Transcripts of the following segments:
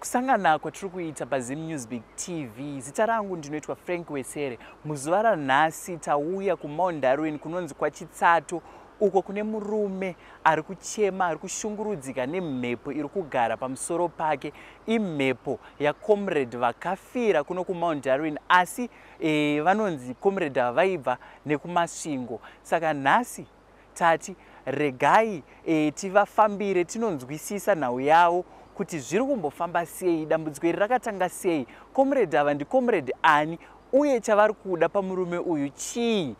Kusangana kwatiri kuita paZim Newsbeat TV. Zita rangu ndinoitwa Frank Wesere. Muzuva ranhasi tauya kuMount Darwin kunonzi kwaChitsato, uko kune murume ari kuchema, ari kushungurudzika nemhepo iri kugara pamusoro pake. Imhepo yaComrade vakafira kuno kuMount Darwin, asi vanonzi Comrade vaibva nekumasvingo. Saka nhasi tati regai tivafambire tinonzwisisa nhau yavo kuti zviri kumbofamba sei, dambudziko iri rakatanga sei, Comrade ava ndiComrade ani, uye chavari kuda pamurume uyu chii,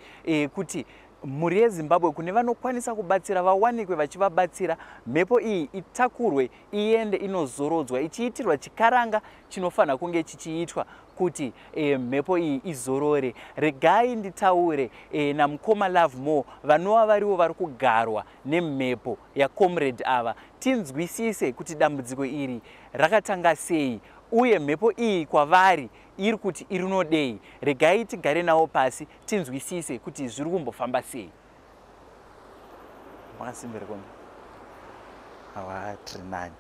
kuti mhuri yeZimbabwe kune vanokwanisa kubatsira vawanikwe vachivabatsira, mhepo iyi itakurwe iende inozorodzwa, ichiitirwa chikaranga chinofanira kunge chichiitwa kuti mhepo iyi izorore. Regai nditaure naMukoma Love More, vanova varivo vari kugarwa nemhepo yaComrade ava, tinzwisise kuti dambudziko iri rakatanga sei, uye mhepo iyi kwavari iri kuti irinodei. Regai tigare navo pasi tinzwisise kuti zviri kumbofamba sei. Makasimbira kombe awa tiri nani.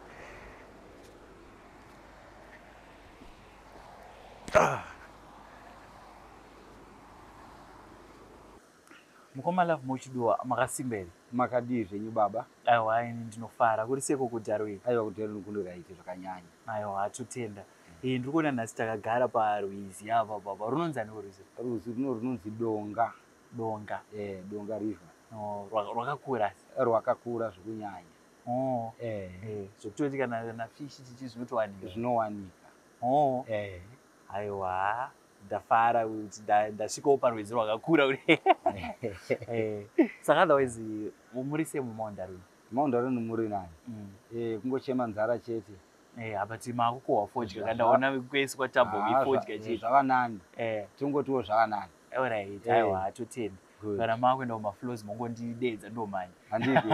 Mukoma Love More chiduwa, makasimbere Makadii zvenyu baba? Aiwa, ini ndinofara. Kuri seko kuDarwin? Aiwa, kuDarwin kunoraita zvakanyanya. Aiwa, totenda. Ndiri kuona nhasi takagara parwizi apa baba. Runonzi ani rwizi? Rwizi runonzi Donga. Donga. Donga River. Rwakakura? Rwakakura zvekunyanya. Zvokutoti kana fishi chichi zvinotowanika? Zvinowanika. Aiwa, ndafara kuti ndasvikawo parwizi rwakakura uri. Saka otherwise muri sei muMount Darwin? Mount Darwin muri nani? Kungochema nzara chete. Apa timakukohwa fodya, kandaona kwese kwaTambo fodya chete. Zvakanani. Tingotiwo zvakanani. Alright, aiwa, totenda. Kana makuenda kumaflows mongondidedza ndomanya. Handiti.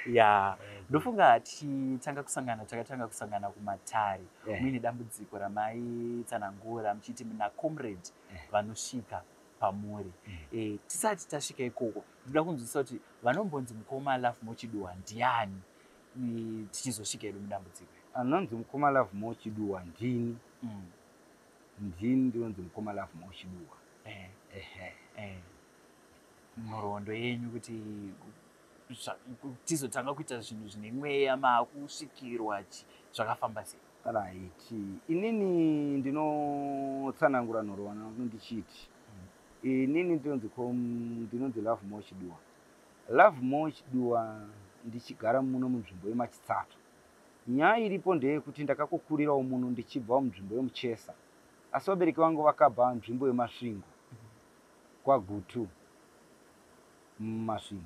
Ya, ndofunga takatanga kusangana kuMatare. Muine dambudziko ramaitsanangura muchiti muna Comrade vanosvika pamuri. Tisati tasvika ikoko, ndoda kunzwisisa kuti vanombonzi Mukoma Love More chiduwa ndiani tichizosvika ido mudambudziko? Anonzi Mukoma Love More chiduwa ndini. Ndini ndinonzi Mukoma Love More chiduwa. Nhoroondo yenyu kuti tizotanga kuita zvinhu zvine mweya, makusvikirwa zvakafamba sei? Right. Inini ndinotsanangura nhoroondo ndichiti inini ndinonzi Love More chiduwa. Love More chiduwa ndichigara muno munzvimbo yeMachitsato. Nyaya iripo ndeyekuti ndakakukurirawo muno ndichibva munzvimbo yeMuchesa, asi vabereki vangu vakabva nzvimbo yeMasvingo kwaGutu muMasvingo.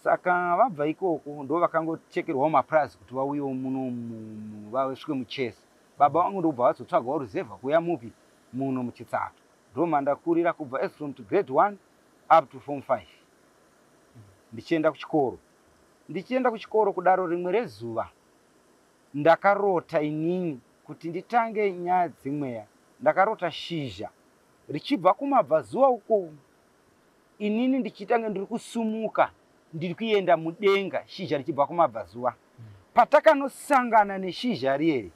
Saka vabva ikoko ndo vakangochekerwawo mapurazi kuti vauyewo muno vasvike Muchesa. Baba vangu ndobva vazotsvagawo ruzevha kuya mupi muno muChitsato. Ndo mandakurira kubva from to grade 1 up to form 5. Ndichienda kuchikoro. Ndichienda kuchikoro kudaro rimwe rezuva ndakarota inini kuti nditange nyaya dzimweya. Ndakarota shizha richibva kumabvazuva uko, inini ndichitanga ndiri kusumuka ndiri kuenda mudenga, shizha richibva kumabvazuva. Patakanosangana neshizha rieri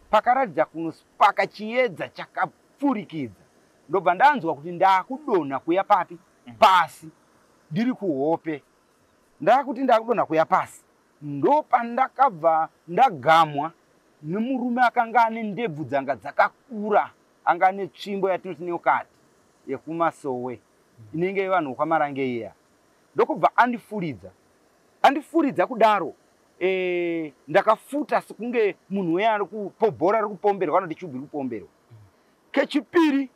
pakaratidza kunospaka chiedza chakapfurikidza, ndobva ndanzwa kuti ndakudonha kuya papi pasi ndiri kuhope. Ndakuti ndakudonha kuya pasi ndopandakabva ndagamwa nemurume akanga ane ndebvu dzanga dzakakura, anga ane tsvimbo yatinoti neokati yekumasowe inenge yevanhu vokwaMarangeya. Ndokubva andifuridza kudaro. Ndakafuta sekunge munhu weya ari kupobhora ari kupomberwa kana kuti chubhi kupomberwa. Kechipiri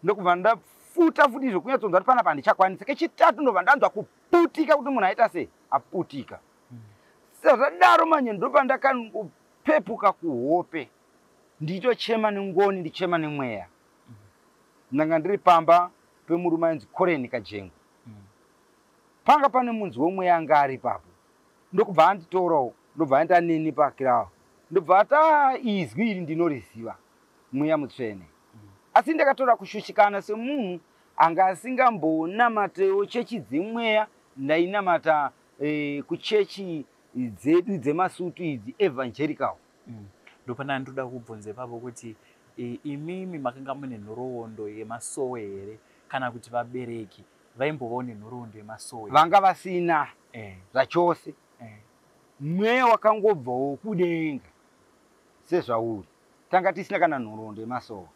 ndokubva ndafuta futi zvokunyatsonzwa kuti panapa handichakwanisa. Kechitatu ndobva ndanzwa kuputika kuti munhu aita sei, aputika. Sezvadaro manje ndobva ndakangopepuka kuhope ndichitochema nengoni, ndichema nemweya. Ndanga ndiri pamba pemurume ainzi Koreni Kajengo. Panga pane munzi womweya anga ari papo. Ndokubva anditorawo, ndobva aenda neni pakirawo. Ndobva ata izwi iri ndinoriziva, mweya mutsvene. Asi ndakatora kushushikana semunhu anga asingambonamatewo chechi dzemweya, ndainamata kuchechi dzedu dzemasutu idzi evangelical. Ndopana ndoda kubvunza papo kuti imimi makanga mune nhoroondo yemasowe here kana kuti vabereki vaimbovawo nenhoroondo yemasowe? Vanga vasina zvachose. Mweya wakangobvawo kudenga sezvauri. Tanga tisina kana nhoroondo yemasowe.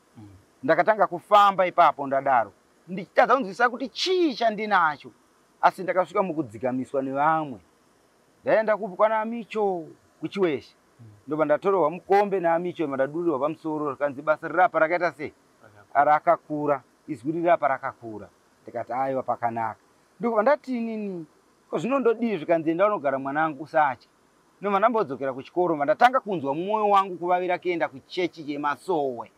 Ndakatanga kufamba ipapo ndadaro ndichitadza kunzwisisa kuti chii chandinacho, asi ndakasvika mukudzikamiswa nevamwe. Ndaenda kupikwana Amicho kuChiweshe. Ndobva ndatorerwa mukombe naAmicho mandadurirwa pamusoro rikanzi basa rirapa rakaita sei? Rakakura. Izwi rirapa rakakura. Ndikati aiwa pakanaka. Ndobva ndati inini ko zvinondodii zvikanzi enda unogara mwanangu usache. Ndobva ndambodzokera kuchikoro ndatanga kunzwa mwoyo wangu kuvavira kuenda kuchechi yemasowe.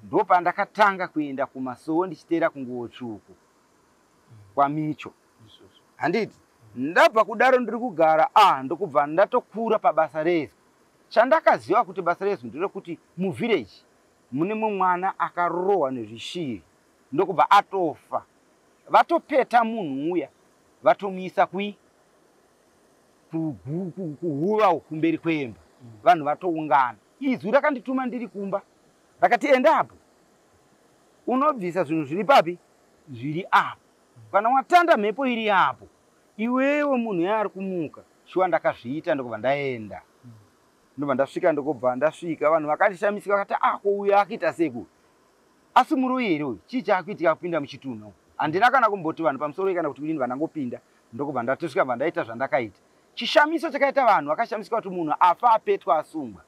Ndopa ndakatanga kuenda kumasowe ndichiteera kunguo tsvuku kwaMicho. Handiti ndabva kudaro ndiri kugara ndokubva ndatokura pabasa rezwi. Chandakaziva kuti basa rezwi nderekuti muvillage mune mwana akarohwa nezvishiri ndokubva atofa. Vatopeta munhu uya vatomuisa kuhuva kumberi kwemba. Vanhu vatoungana. Izwi rakandituma ndiri kumba. Rakati endapo. Unobvisa zvinhu zviri papi? Zviri apo. Kana watanda mhepo iri apo, iwewe munhu yari kumuka. Shuwa ndakazviita ndokubva ndaenda. Ndobva ndasvika ndokubva ndasvika vanhu vakandishamisika vakati ko uyu akuita seku. Asi muri here uyu chii chakuitika kupinda muchitunhu? Handina kana kumboti vanhu pamusoro kana kuti kudini vandangopinda. Ndokubva ndatosvika bva ndaita zvandakaita. Chishamiso chakaita vanhu vakashamisika kuti munhu afa apetwa asungwa.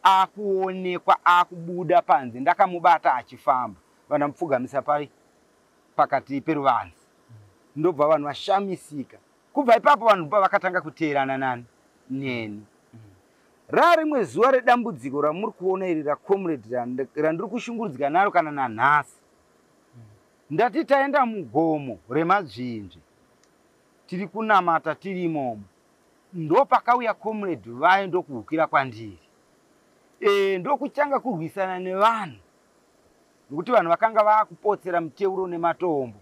Akuonekwa akubuda panze ndakamubata achifamba. Vanamupfugamisa pakati peruvanzi. Ndobva vanhu vashamisika. Kubva ipapo vanhu vakatanga kuteerana neni. Rarimwe zuva redambudziko ramuri kuona iri raComrade randiri kushungurudzika naro kana nanhasi. Ndati taenda mugomo remadzvinji. Tiri kunamata tiri imomo. Ndopakauya Comrade vaye ndokuhukira kwandiri. Ndokuchanga kurwisana nevanhu. Nokuti vanhu vakanga vakupotsera muteuro nematombo.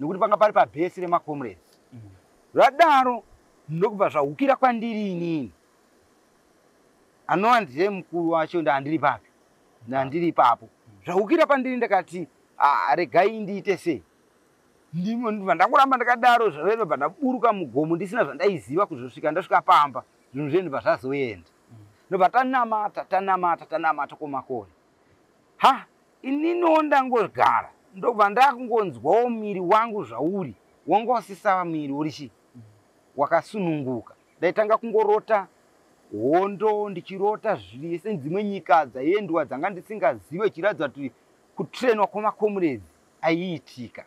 Nokuti panga pari pabhesi remaComrades. Radaro ndokubva zvahukira kwandiri inini. Anova ndiye mukuru wacho ndandiri papi? Ndandiri ipapo. Zvahukira pandiri ndakati regai ndiite sei? Ndimo ndangoramba ndakadaro zvaro bva ndaburuka mugomo ndisina zvandaiziva kuzosvika ndasvika pamba. Zvinhu zvenyu bva zvazoenda. Ndobva tanamata komakore. Inini ndangogara. Ndobva ndakungonzwawo miri wangu zvauri. Wangosisa miri uri wakasununguka. Ndaitanga kungorota hondo ndichirota zvese dzimwe nyika dzaendwa dzanga ndisingazive chiradza kuti kutrenwa kwamaComrades aiitika.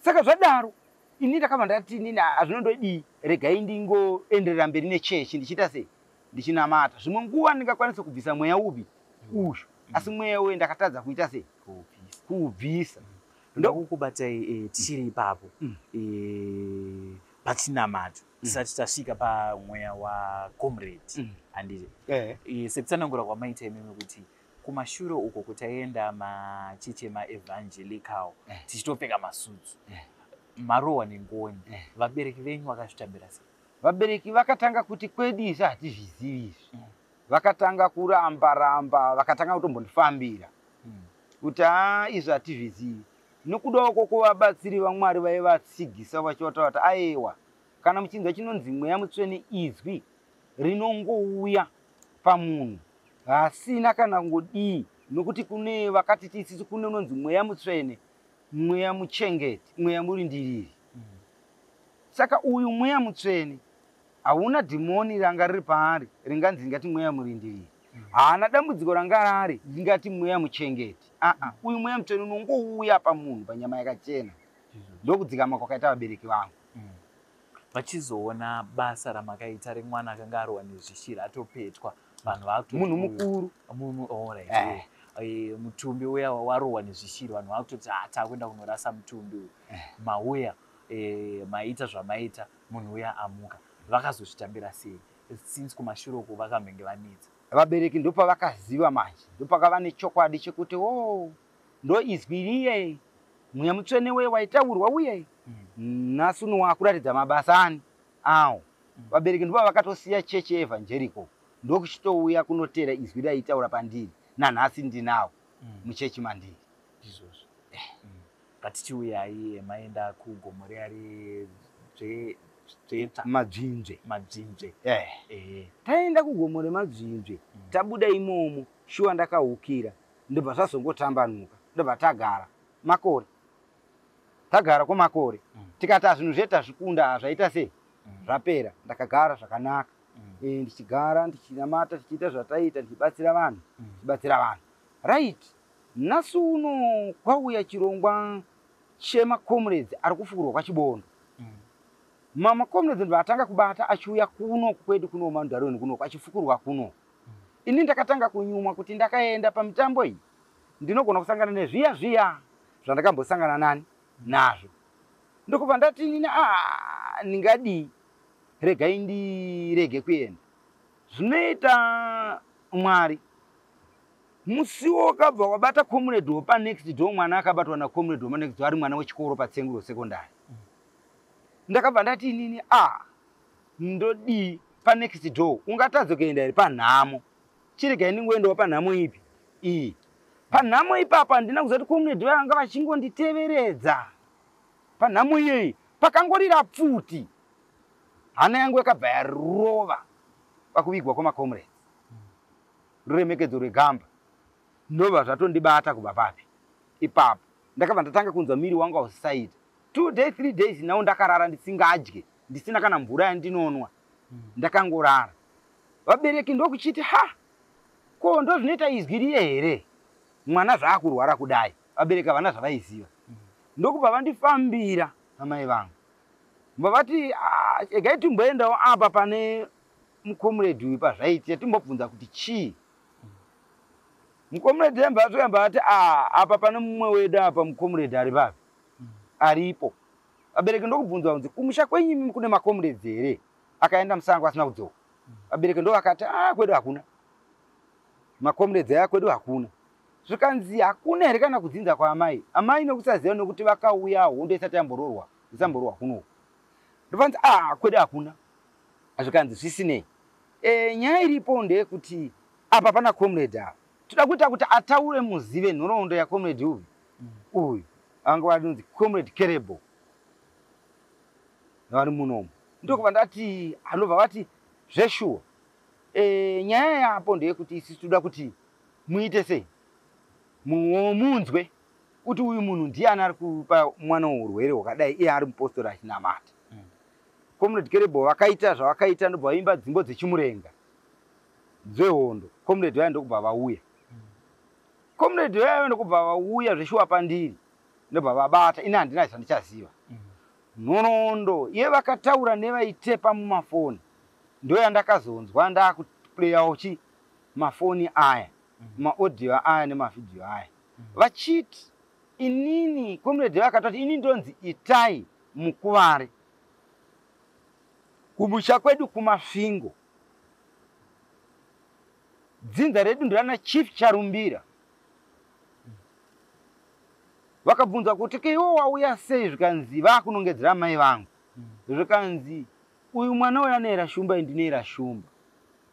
Saka zvadaro ini ndakabva ndati inini azvinondodii regai ndingoenderera mberi nechechi ndichiita sei? Ndichinamata. Zvimwe nguva ndingakwanisa kubvisa mweya upi? Uyu. Asi mweya uyu ndakatadza kuita sei? Kuubvisa. Ndokukubatai tichiri ipapo pachinamato tisati tasvika pamweya waComrade. Handiti sekutsanangura kwamaita imimi kuti kumashure uko kutaenda machechi emaevangelical tichitopfeka masudzu marohwa nengoni, vabereki venyu vakazvitambira sei? Vabereki vakatanga kuti kwedu izvi hatizvizivi izvi. Vakatanga kuramba vakatanga kutombondifambira kuti izvi hatizvizivi. Nokudawo kwokuvabatsiri vaMwari vaivatsigisa vachiwata kuti aiwa kana muchinzwa chinonzi mweya mutsvene izwi rinongouya pamunhu asina kana kungodii. Nokuti kune vakati tisisi kune unonzi mweya mutsvene, mweya muchengeti, mweya murindiriri. Saka uyu mweya mutsvene hauna dhimoni ranga riri paari ringanzi ngati mweya murindiriri. Haana dambudziko ranga rari ringati mweya muchengeti. Uyu mweya mutsvene unongouya pamunhu panyama yakachena. Ndokudzikama kwakaita vabereki vangu. Vachizoona basa ramakaita remwana akanga arohwa nezvishiri atopetwa vanhu vakutoti munhu mukuru mutumbi uya warohwa nezvishiri vanhu vakutoti takwenda kunorasa mutumbi uyu mauya maita zvamaita munhu uya amuka. Vakazozvitambira sei since kumashure uko vakamhenge vanetsa? Vabereki ndopavakaziva manje, ndopakava nechokwadi chekuti ndo izwi riye mweya mutsvene we waitaurwa uye nhasi uno wakuratidza mabasa awo. Vabereki ndipo vakatosiya chechi evangelical ndokuchitouya kunotera izwi raitaura pandiri nanhasi ndinawo muchechi mandiri izvozvo. Patichiuyai maenda kugomo reari madzvinzve. Taenda kugomo remadzvinzve, tabuda imomo, shuwa ndakahukira, ndobva zvazongotambanuka, ndobva tagara makore. Tagara kwemakore. Tikati zvinhu zvedu tazvikunda zvaita sei? Zvapera, ndakagara zvakanaka. Ndichigara, ndichinamata, tichiita zvataita, ndichibatsira vanhu, Right. Nhasi uno kwauya chirongwa chemaComrades ari kufukirwa kwaChibondo. MaComrades ndoatanga kubata achiuya kuno kwedu kuno Mandaroni kuno kwachifukirwa kuno. Ini ndakatanga kunyuma kuti ndakaenda pamitambo iyi ndinogona kusangana nezviya zvandakambosangana nani nazvo. Ndokubva ndati nini ndingadi regai ndirege kuenda. Zvinoita Mwari. Musiwo wakabva wabata comrade wopa next door, mwana akabatwa na comrade woma next door ari mwana wechikoro paTsenguro secondary. Ndakabva ndati nini ndodi pa next door ungatadze kuenda iri panhamo. Chirega ndingoendawo panhamo ipi? Iyi. Panhamo ipapa ndina kuzoti comrade vanga vachingonditeveredza. Panhamo iyoyi pakangorira pfuti. Hana yangu yakabva yarova pakuvigwa kwemaComrades. Ruremekedzo rwegamba. Ndobva zvatondibata kubva papi. Ipapo ndakabva ndatanga kunzwa miri wangu ausaita. 2 days 3 days nawo ndakarara ndisingadye, ndisina kana mvura yandinonwa. Ndakangorara. Vabereki ndokuchiti ko ndo zvinoita izwi here mwana zvaakurwara kudai. Vabereki havana zvavaiziva. Ndokubva vandifambira amai vangu. Vavati egai timboendawo apa pane muComrade uyu pazvaita timbobvunza kuti chii. Mucomrade yamba ati apa pane mumwe wedu apa muComrade ari papi? Aripo. Vabereki ndokubvunza kunzi kumusha kwenyu kune maComrades here? Akaenda musango asina kudzoka. Vabereki ndo vakati kwedu hakuna. MaComrades aya kwedu hakuna. Zvikanzi hakuna here kana kudzinza kwa amai. Amai nokusaziva nokuti vakauya hondo isati yambororwa, isambororwa kuno. Ndovanzi kwedu hakuna. Zvikanzi zvisinei. Nyaya iripo ndeyekuti apa pana comrade apa. Toda kuita kuti ataure muzive nhoroondo yaComrade uyu. Anga vanonzi Comrade Kerebo. Vari munomu. Ndokubva ndati anobva vati zveshuwa. Nyaya yapo ndeyekuti isi toda kuti muite sei? Munzwe kuti uyu munhu ndiani ari kupa mwana urwere hwakadai iye ari mupostori achinamata. Comrade Kerebo vakaita zvavakaita ndobva vaimba dzimbo dzechimurenga dzehondo. Comrade vaya ndokubva vauya. Comrade vaya ndokubva vauya zveshuwa pandiri. Ndobva vabata ini handina zvandichaziva. Nhoroondo iye vakataura nevaitepa mumafoni. Ndo yandakazonzwa ndakuplayawo mafoni aya, maaudio aya nemavideo aya. Vachiti inini Comrade vakatoti ini ndonzi itai mukuvare. Kumusha kwedu kumafingo. Dzinza redu ndirana Chief Charumbira. Vakabvunza kuti iwo wauya sei? Zvikanzi vakunongedzera mai vangu. Zvikanzi uyu mwana uyu anera shumba indinera shumba.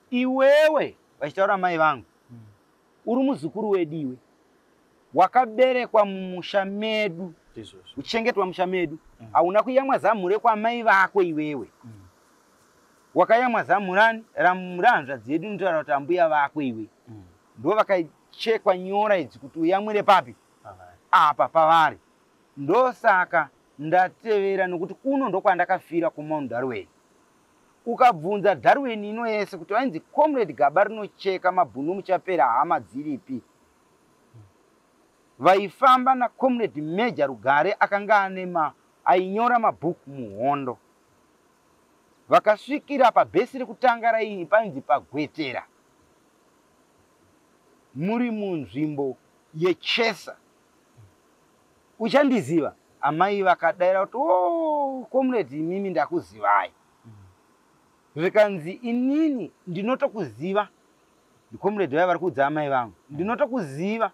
Iwewe vachitaura mai vangu. Uri muzukuru wedu iwe. Wakaberekwa mumusha medu. Uchengetwa musha medu. Hauna kuyamwa zamhure kwa mai vako iwewe. Wakayamwa zamhurani ramuranzvadzi yedu ndotaura kuti ambuya vako iwe. Ndo vakachekwa nyora idzi kuti uyamwire papi? Apa pavari. Ndosaka ndatevera nokuti kuno ndokwandakafira kuMount Darwin. Ukabvunza Darwin ino yese kuti vainzi Comrade Gaba rinocheka mabhunu muchapera hama dziripi. Vaifamba na Comrade Major Rugare akanga ainyora mabhuku muhondo. Vakasvikira pabhesi rekutanga raini painzi paGwetera. Muri munzvimbo yeChesa. Uchandiziva? Amai vakadaira kuti Comrade mimi ndakuzivai. Zvikanzi inini ndinotokuziva. Comrade vaya vari kudza amai vangu. Ndinotokuziva.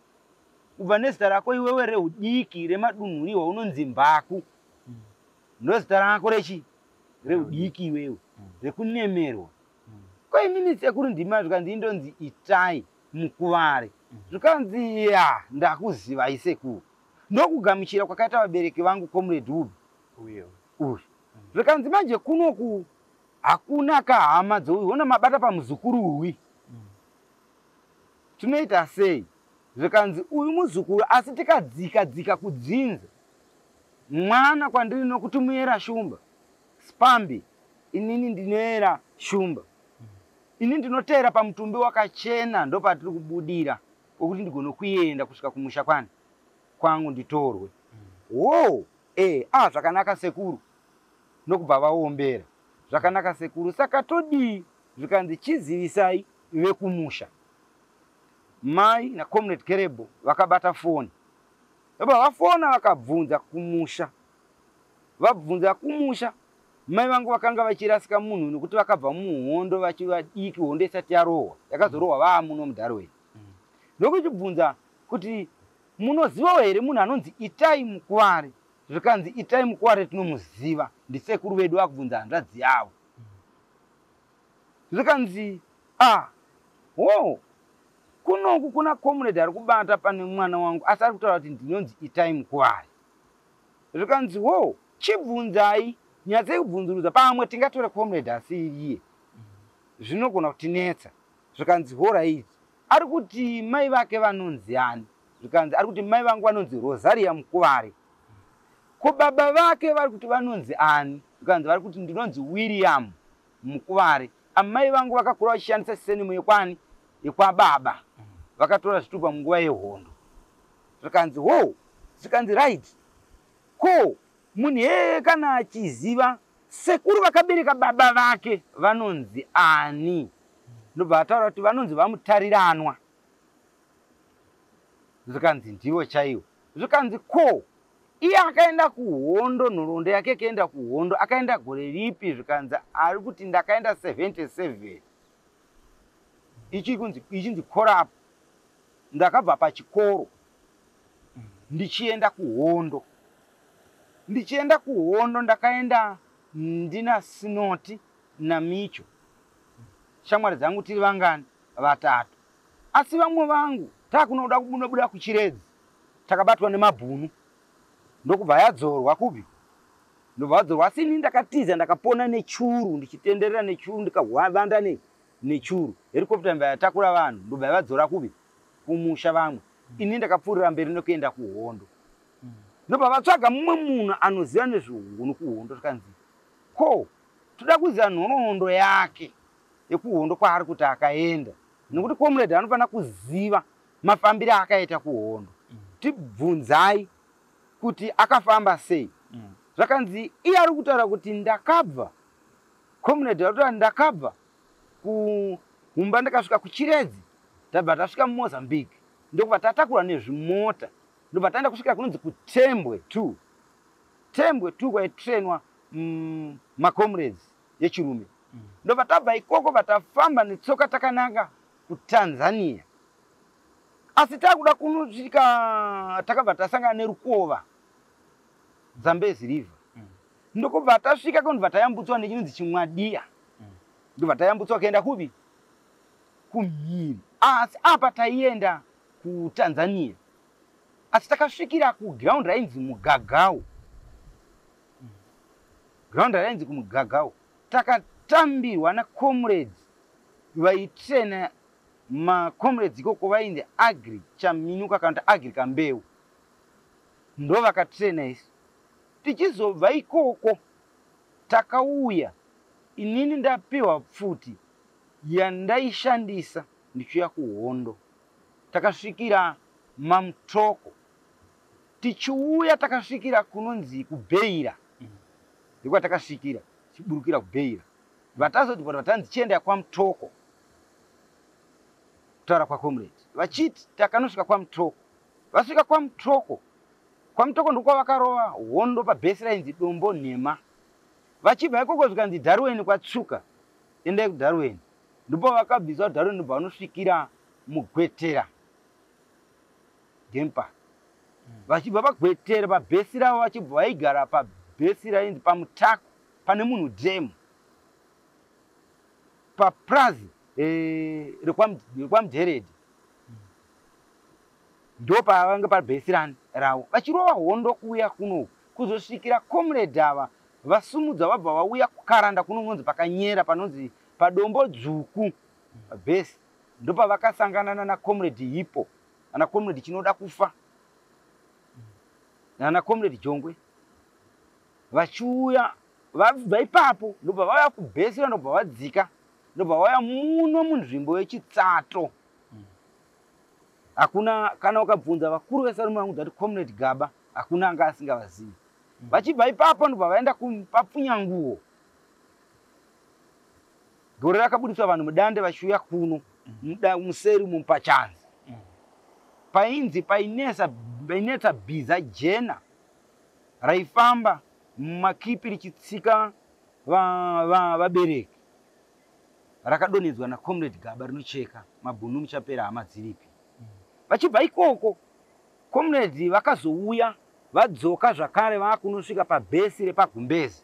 Kubva nezita rako iwewe reudiki remadunhuriwa unonzi Mbaku. Ndo zita rako rechi? Reudiki iwewe. Rekunemerwa. minutes sekuru ndima zvikanzi indonzi itai mukuvare. Zvikanzi ya ndakuziva isekuru. Ndokugamuchira kwakaita vabereki vangu Comrade Hubi. Uyu. Zvikanzi manje kunoku hakuna kahama dzouyu ona mabata pamuzukuru uyu. Tunoita sei? Zvikanzi uyu muzukuru asi tikadzika kudzinza. Mwana kwandiri nokuti muyera shumba. Spambi inini ndinoera shumba. Ini ndinotera pamutumbi wakachena ndo patiri kubudira ukuthi ndigono kuenda kusvika kumusha kwangu nditorwe. Zvakanaka sekuru. Nokubva vaombera. Zvakanaka sekuru saka todi zvikanzi chizivisai vekumusha. Mai na Comrade Kerebo vakabata foni. Vafona vakabvunza kumusha. Vabvunza kumusha. Mai vangu vakanga vachirasika munhu nokuti vakabva muhondo vachivadiki hondo isati yarohwa. Yakazorohwa vaamuno muDarwen. Ndokuchibvunza kuti munoziva here munhu anonzi Itai Mukuvare? Zvikanzi Itai Mukuvare tinomuziva. Ndisekuru vedu vakubvunza hanzvadzi yavo. Zvikanzi kunoku kuna Comrade ari kubata pane mwana wangu asi ari kutaura kuti ndinonzi Itai Mukuvare. Zvikanzi chibvunzai nyatse kubvunzuruza pamwe tingatora Comrade asi iye. Zvinogona kutinetsa. Zvikanzi right. Ari kuti mai vake vanonzi ani? Zvikanzi ari kuti mai vangu vanonzi Rosaria Mukuvare. Ko baba vake vari kuti vanonzi ani? Zvikanzi vari kuti ndinonzi William Mukuvare. Amai vangu vakakura vachishandisa surname yekwani? Yekwababa. Vakatora zvitupa munguva yehondo. Zvikanzi zvikanzi right. Ko munhu kana achiziva sekuru vakabereka baba vake vanonzi ani? Ndobva ataura kuti vanonzi Vamutariranwa. Zvikanzi ndivo chaivo. Zvikanzi ko iye akaenda kuhondo, nhoroondo yake ikaenda kuhondo, akaenda gore ripi? Zvikanzi ari kuti ndakaenda 77. Ichinzi korap. Ndakabva pachikoro ndichienda kuhondo. Ndichienda kuhondo ndakaenda ndina Sinoti naMicho. Shamwari dzangu tiri vangani? 3. Asi vamwe vangu takunoda kubuda kuchiredzi. Takabatwa nemabhunu. Ndokubva yadzorwa kubi. Ndobva yadzorwa asi ini ndakatiza ndakapona nechuru ndichitenderera nechuru ndikahwanda nechuru. Helicopter mbaya yatakura vanhu ndobva yadzorwa kubi kumusha vamwe. Ini ndakapfuurira mberi nokuenda kuhondo. Ndobva vatsvaga mumwe munhu anoziva nezvehungu nokuhondo. Zvikanzi ko toda kuziva nhoroondo yake yekuhondo kwaari kuti akaenda. Nokuti Comrade anofanira kuziva mafambiro akaita kuhondo. Tibvunzai kuti akafamba sei. Zvakanzi iye ari kutaura kuti ndakabva. Comrade ari kutaura ndakabva kuhumba ndakasvika kuchiredzi. Tabva tasvika muMozambique. Ndokubva tatakurwa nezvimota. Ndobva taenda kusvika kunonzi kuTembwe 2. Tembwe 2 kwaitrenwa maComrades yechirume. Ndobva tabva ikoko vatafamba netsoka takananga kuTanzania. Asi takuda kunosvika takabva tasangana nerukova Zambezi River. Ndokubva tasvika kundobva tayambutswa nechinonzi Chimwadiya. Ndobva tayambutswa kuenda kubi? Kumhiri. Asi apa taienda kuTanzania. Asi takasvikira kuground rainzi Mugagau. Ground rainzi kuMugagau. Takatambirwa naComrades vaitrena maComrades ikoko vainzi Agri Chaminuka kana Agri Kambeu. Ndo vakatrena isi. Tichizobva ikoko takauya inini ndapiwa pfuti yandaishandisa ndichiuya kuhondo. Takasvikira Mamtoko. Tichiuya takasvikira kunonzi kuBeira. Ndikwa takasvikira chiburukira kuBeira. Vatazoti vatanzi chienda kwaMtoko. Kutaura kwaComrade. Vachiti takanosvika kwaMtoko. Vasvika kwaMtoko. KwaMtoko ndiko vakarova hondo pabhesi rainzi Dombo Nhema. Vachibva ikoko zvikanzi Darwen kwatsuka. Endai kuDarwen. Ndipo vakabviswa kuDarwen ndobva vanosvikira muGwetera Game Park. Vachibva paGwetera pabhesi ravo vachibva vaigara pabhesi rainzi paMutako pane munhu Demo. paprazi rekwamudheredhi ndo pavanga pabhesirani ravo vachirova hondo kuuya kuno kuzosvikira comrade ava vasumudza vabva vauya kukaranda kunonzi pakanyera panonzi padombo dzvuku bhesi ndo pavakasangana nacomrade hipo ana comrade chinoda kufa nana comrade jongwe vachiuya vabva ipapo ndobva vauya kubhesira ndobva vadzika ndobva vauya muno munzvimbo yechitsato hakuna kana ukabvunza vakuru vesarume vangu dzati comrade Gaba hakuna anga asingavazivi vachibva ipapo ndobva vaenda papfunyanguo gore rakabudiswa vanhu mudande vachiuya kuno museri mupachanzi painzi painetsa bhiza jena raifamba mumakipi richitsika vabereki rakadonhedzwa nacomrade Gaba rinocheka mabhunu muchapera hama dziripi vachibva ikoko comrade vakazouya vadzoka zvakare vakunosvika pabhesi repagumbezi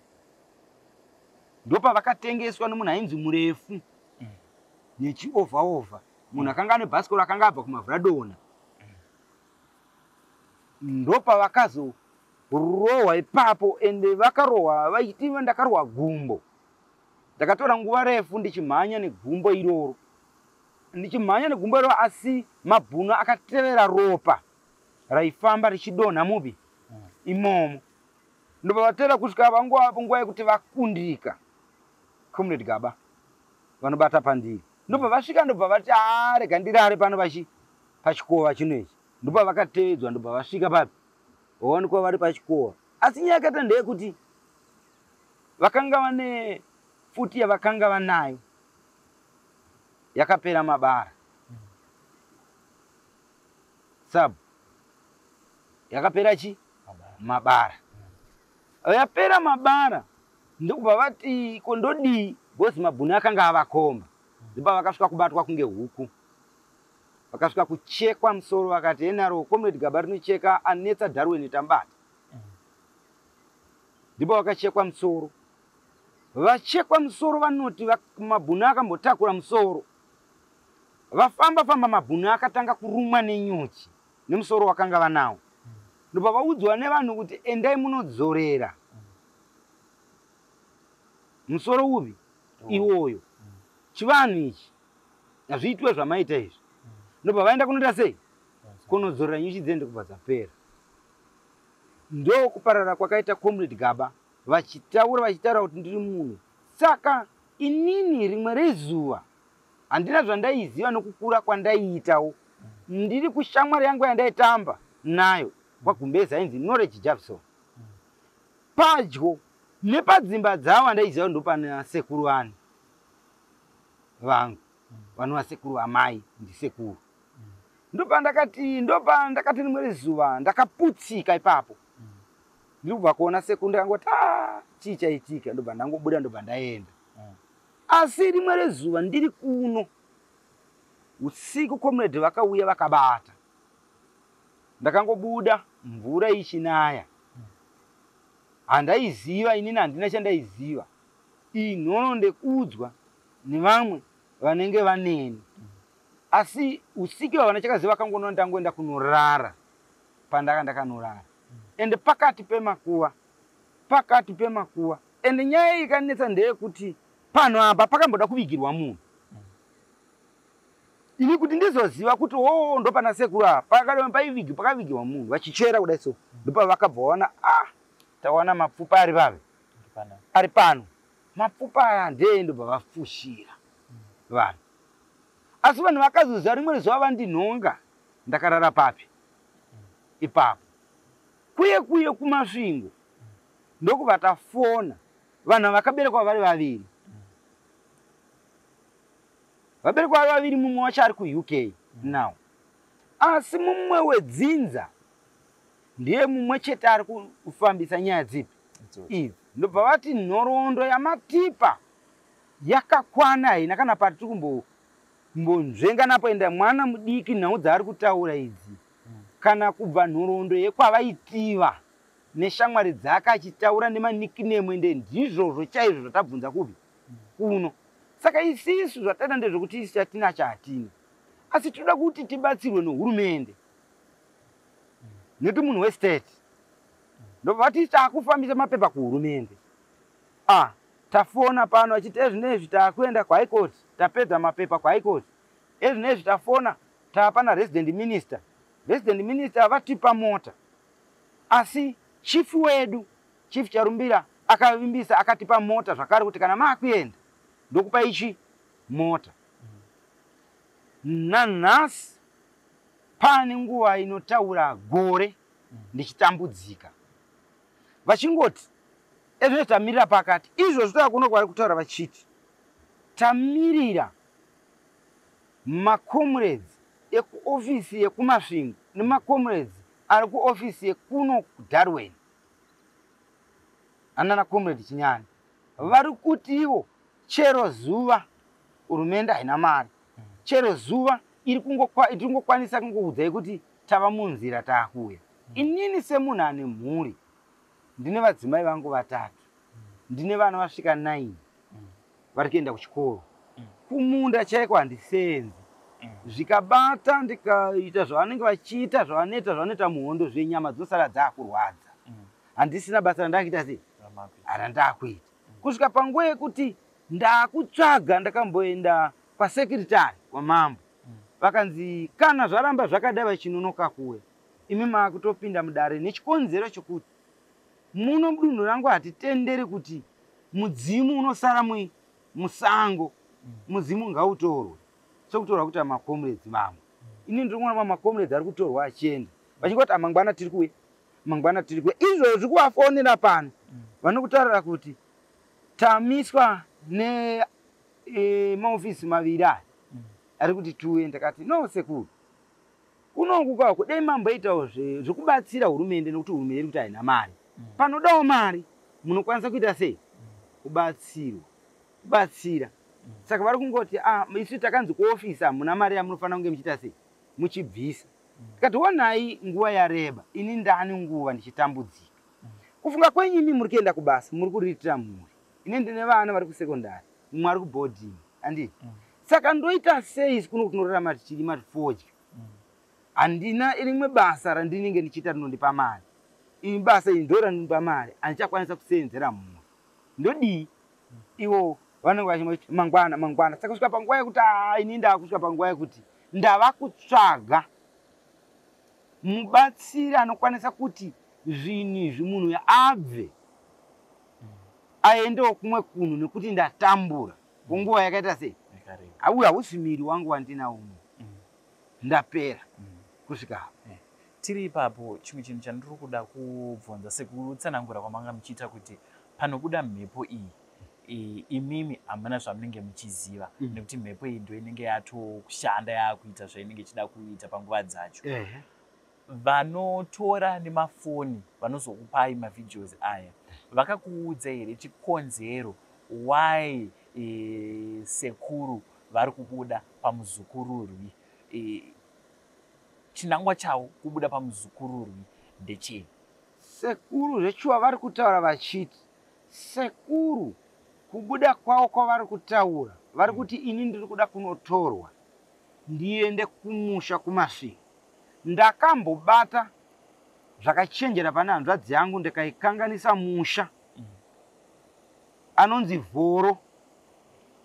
ndopavakatengeswa nomunhu ainzi murefu nechiovhaovha munhu akanga ane bhasikoro akanga abva kumavhradona ndopavakazorohwa ipapo ende vakarohwa vaiti ndakarohwa gumbo ndakatora nguva refu ndichimhanya negumbo iroro asi mabhunu akatevera ropa raifamba richidonha mupi imomo ndobva vatera kusvika vanguvapo nguva yekuti vakundika comrade Gaba vanobata pandiri ndobva vasvika ndobva vati rega ndirare pano pachikova chino ichi ndobva vakatevedzwa ndobva vasvika papi vawanikwa vari pachikova asi nyaya yakaita ndeyekuti vakanga vane futi yavakanga vanayo yakapera mabara sabu yakapera chi mabara yapera mabara ndokubva vati kondodii bhozi mabhunu akanga avakomba ndobva vakasvika kubatwa kunge huku vakasvika kuchekwa musoro vakati enaro comrade Gaba rinocheka anetsa Darwin tambata ndipo vakachekwa musoro vachekwa musoro vanoti mabhunu akambotakura musoro vafamba mabhunu akatanga kurumwa nenyuchi nemusoro wakanga vanawo ndobva vaudzwa nevanhu kuti endai munodzorera musoro upi iwoyo chivanhu ichi hazviitwe zvamaita izvi ndobva vaenda kunoita sei kunodzorera nyuchi dzende kubva dzapera ndo kuparara kwakaita comrade Gaba vachitaura kuti ndiri munhu saka inini rimwe rezuva handina zvandaiziva nokukura kwandaiitawo ndiri kushamwari yangu yandaitamba nayo kwagumbezi ainzi Knowledge Jackson padyo nepadzimba dzavo andaiziva ndo pana sekuru vani vangu vanova sekuru amai ndisekuru ndopandakati rimwe rezuva ndakaputsika ipapo ndiri kubva kuona sekuru ndakangoti chii chaitika ndobva ndangobuda ndobva ndaenda asi rimwe rezuva ndiri kuno usiku comrade vakauya vakabata ndakangobuda mvura ichinaya handaiziva inini handina chandaiziva iyi nhono ndekuudzwa nevamwe vanenge vaneni asi usiku vavana chakaziva vakangoona ndangoenda kunorara pandaka ndakanorara ende pakati pemakuva ende nyaya ikanetsa ndeyekuti pano apa pakamboda kuvigirwa munhu ini kuti ndizoziva kuti ndo pana sekuru apa pakavigirwa munhu vachichera kudai so ndopa vakabva vaona tawana mapfupa ari papi ari pano mapfupa aya ndee ndobva vafushira vanhu asi vanhu vakazoziva rimwe zuva vandinhonga ndakarara papi ipapo kuye kumasvingo ndokubva tafona vanhu vakaberekwa vari vaviri vaberekwa vari vaviri mumwe wacho ari kuUK now asi mumwe wedzinza ndiye mumwe chete ari kufambisa nyaya dzipi idzi ndobva vati nhoroondo yamatipa yakakwana haina kana pati tiri kumbonzvenga napo enda mwana mudiki nhau dzaari kutaura idzi kana kubva nhoroondo yekwavaitiva neshamwari dzake achitaura nemanikinemu ende ndizvozvo chaizvo zvatabvunza kupi kuno Saka isisu zvatenda ndezvokuti isi chatina chatina. Asi toda kuti tibatsirwe nehurumende. Nekuti munhu westate. Ndobva takufambisa mapepa kuhurumende. Tafona pano achiti ezvinezvi takuenda kwa High Court, tapedza mapepa kwa High Court. Ezvinezvi tafona tapana resident minister. Resident minister vatipa mota. Asi chief wedu, Chief Charumbira akavimbisa akatipa mota zvakare kuti kana makuenda ndokupa ichi mota. Nanhasi pane nguva inotaura gore ndichitambudzika. Vachingoti ezvinezvi tamirira pakati. Izvozvo takuno kwari kutaura vachiti tamirira macomrades ekuofisi yekumasvingo nemacomrades ari kuofisi yekuno kuDarwen. Anana comrade Chinyani vari kuti ivo chero zuva hurumende haina mari, chero zuva iri kungokwanisa kungokuudzai kuti tava munzira taakuya. Inini semunhu ane mhuri ndine vadzimai vangu vatatu, ndine vana vasvika 9 vari kuenda kuchikoro. Kumunda chaiko handisenzi. Zvikabata ndikaita zvavanenge vachiita zvavanoita muhondo zvenyama dzosara dzakurwadza. Handisina basa randakuita sei arandakuita. Kusvika panguva yekuti ndakutsvaga ndakamboenda kwasekretari wamambo. Vakanzi kana zvaramba zvakadai vachinonoka kuwe, imi makutopinda mudare nechikonzero chokuti muno mudunhu rangu hatitenderi kuti mudzimu unosara musango, mudzimu ngautorwe. Sokutorwa kuti macomrades mamwe. Ini ndinoona macomrades ari kutorwa achienda. Vachingoti mangwana tiri kuwe, mangwana tiri kuwe. Izvozvi kuvafonera pano vanokutaurira kuti tamiswa maofisi maviri aya ari kuti tuwe. Ndakati no sekuru, kunongu kwako dai mamboitawo zvekubatsira hurumende nekuti hurumende iri kuti haina mari. Panodawo mari munokwanisa kuita sei? Kubatsira. Saka vari kungoti isu takanzi kuofisi hamuna mari yamunofanira kunge muchiita sei? Muchibvisa. Tikati onai nguva yareba, ini ndani nguva ndichitambudzika. Kufunga kwenyu imi muri kuenda kubasa, muri kuriritira mhuri. Ini ndine vana vari kusekondari, mumwe ari kuboarding. Handiti? Saka ndoita sei kuno kunorarama tichirima tifodya. Handina rimwe basa randinenge ndichiita rinondipa mari. Iri basa iri ndo randipa mari, handichakwanisa kuseenzera mhuri. Ndodii? Iwo vanenge vachimati mangwana. Saka kusvika panguva yekuti ini ndakusvika panguva yekuti ndava kutsvaga mubatsiri anokwanisa kuti zvinhu izvi munhu abve aendewo kumwe kunhu nekuti ndatambura kunguva yakaita sei? Auya hausi miri wangu wandinawo ndapera kusvika apo. Tiri ipapo chimwe chinhu chandiri kuda kubvunza sekutsanangura kwamanga muchiita kuti panobuda mhepo iyi imimi hamuna zvamunenge muchiziva nekuti mhepo iyi ndo inenge yatokushanda yakuita zvainenge ichida kuita panguva dzacho. Vanotora nemafoni vanozokupai mavhidhios aya vakakuudza here chikonzero why sekuru vari kubuda pamuzukururwi? Chinangwa chavo kubuda pamuzukururwi ndechei? Sekuru zvechuva vari kutaura vachiti sekuru kubuda kwavo kwavari kutaura vari kuti ini ndiri kuda kunotorwa ndiende kumusha kumasvingo. Ndakambobata zvakachenjera pane hanzvadzi yangu ndikaikanganisa musha anonzi Vhoro,